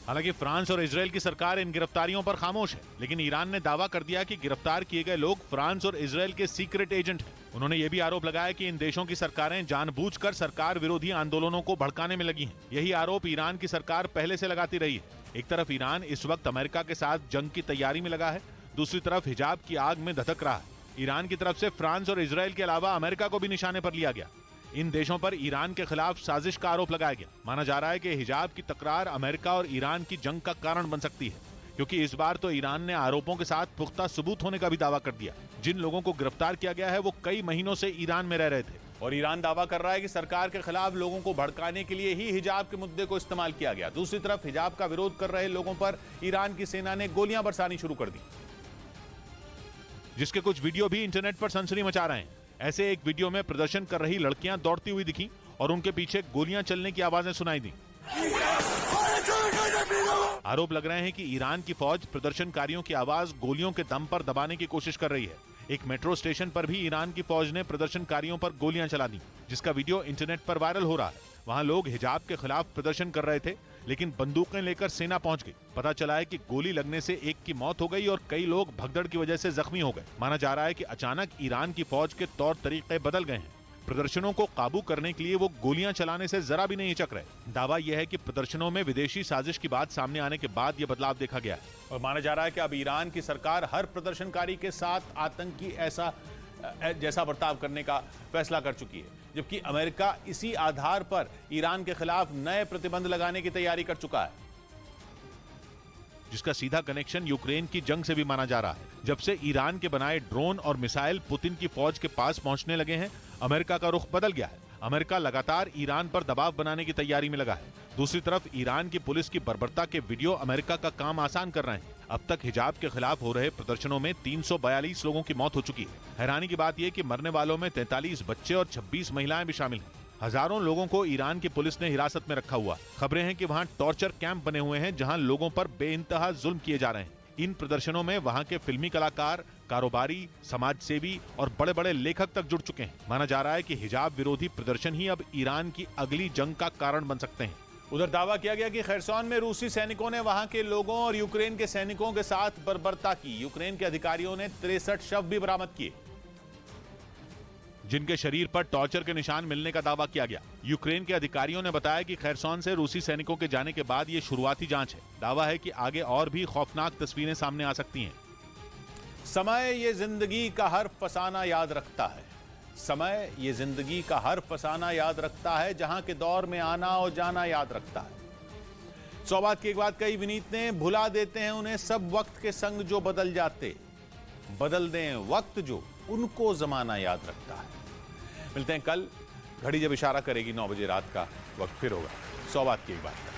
हालांकि फ्रांस और इजरायल की सरकार इन गिरफ्तारियों पर खामोश है, लेकिन ईरान ने दावा कर दिया कि गिरफ्तार किए गए लोग फ्रांस और इजरायल के सीक्रेट एजेंट हैं। उन्होंने यह भी आरोप लगाया कि इन देशों की सरकारें जानबूझकर सरकार विरोधी आंदोलनों को भड़काने में लगी हैं। यही आरोप ईरान की सरकार पहले से लगाती रही है। एक तरफ ईरान इस वक्त अमेरिका के साथ जंग की तैयारी में लगा है, दूसरी तरफ हिजाब की आग में धधक रहा है। ईरान की तरफ से फ्रांस और इजरायल के अलावा अमेरिका को भी निशाने पर लिया गया। इन देशों पर ईरान के खिलाफ साजिश का आरोप लगाया गया। माना जा रहा है कि हिजाब की तकरार अमेरिका और ईरान की जंग का कारण बन सकती है, क्योंकि इस बार तो ईरान ने आरोपों के साथ पुख्ता सबूत होने का भी दावा कर दिया। जिन लोगों को गिरफ्तार किया गया है वो कई महीनों से ईरान में रह रहे थे। और ईरान दावा कर रहा है कि सरकार के खिलाफ लोगों को भड़काने के लिए ही हिजाब के मुद्दे को इस्तेमाल किया गया। दूसरी तरफ हिजाब का विरोध कर रहे लोगों पर ईरान की सेना ने गोलियां बरसानी शुरू कर दी, जिसके कुछ वीडियो भी इंटरनेट पर सनसनी मचा रहे हैं। ऐसे एक वीडियो में प्रदर्शन कर रही लड़कियां दौड़ती हुई दिखी और उनके पीछे गोलियां चलने की आवाजें सुनाई दी। आरोप लग रहे हैं कि ईरान की फौज प्रदर्शनकारियों की आवाज गोलियों के दम पर दबाने की कोशिश कर रही है। एक मेट्रो स्टेशन पर भी ईरान की फौज ने प्रदर्शनकारियों पर गोलियां चला दी, जिसका वीडियो इंटरनेट पर वायरल हो रहा है। वहां लोग हिजाब के खिलाफ प्रदर्शन कर रहे थे, लेकिन बंदूकें लेकर सेना पहुंच गई। पता चला है कि गोली लगने से एक की मौत हो गई और कई लोग भगदड़ की वजह से जख्मी हो गए। माना जा रहा है कि अचानक ईरान की फौज के तौर तरीके बदल गए हैं। प्रदर्शनों को काबू करने के लिए वो गोलियां चलाने से जरा भी नहीं हिचक रहे। दावा यह है कि प्रदर्शनों में विदेशी साजिश की बात सामने आने के बाद यह बदलाव देखा गया है। और माना जा रहा है कि अब ईरान की सरकार हर प्रदर्शनकारी के साथ आतंकी जैसा बर्ताव करने का फैसला कर चुकी है, जबकि अमेरिका इसी आधार पर ईरान के खिलाफ नए प्रतिबंध लगाने की तैयारी कर चुका है, जिसका सीधा कनेक्शन यूक्रेन की जंग से भी माना जा रहा है। जब से ईरान के बनाए ड्रोन और मिसाइल पुतिन की फौज के पास पहुंचने लगे हैं, अमेरिका का रुख बदल गया है। अमेरिका लगातार ईरान पर दबाव बनाने की तैयारी में लगा है। दूसरी तरफ ईरान की पुलिस की बर्बरता के वीडियो अमेरिका का काम आसान कर रहे हैं। अब तक हिजाब के खिलाफ हो रहे प्रदर्शनों में 342 लोगों की मौत हो चुकी है। हैरानी की बात यह कि मरने वालों में 43 बच्चे और 26 महिलाएं भी शामिल हैं। हजारों लोगों को ईरान की पुलिस ने हिरासत में रखा हुआ। खबरें हैं कि वहां टॉर्चर कैंप बने हुए हैं, जहां लोगों पर बेइंतहा जुल्म किए जा रहे हैं। इन प्रदर्शनों में वहां के फिल्मी कलाकार, कारोबारी, समाजसेवी और बड़े बड़े लेखक तक जुड़ चुके हैं। माना जा रहा है कि हिजाब विरोधी प्रदर्शन ही अब ईरान की अगली जंग का कारण बन सकते हैं। उधर दावा किया गया कि खैरसौन में रूसी सैनिकों ने वहां के लोगों और यूक्रेन के सैनिकों के साथ बर्बरता की। यूक्रेन के अधिकारियों ने 63 शव भी बरामद किए, जिनके शरीर पर टॉर्चर के निशान मिलने का दावा किया गया। यूक्रेन के अधिकारियों ने बताया कि खैरसौन से रूसी सैनिकों के जाने के बाद ये शुरुआती जांच है। दावा है कि आगे और भी खौफनाक तस्वीरें सामने आ सकती हैं। समय ये जिंदगी का हर फसाना याद रखता है। समय ये जिंदगी का हर फसाना याद रखता है, जहां के दौर में आना और जाना याद रखता है। 100 बात की एक बात कही विनीत ने, भुला देते हैं उन्हें सब वक्त के संग जो बदल जाते, बदल दें वक्त जो उनको जमाना याद रखता है। मिलते हैं कल, घड़ी जब इशारा करेगी 9 बजे रात का वक्त फिर होगा 100 बात की एक बात।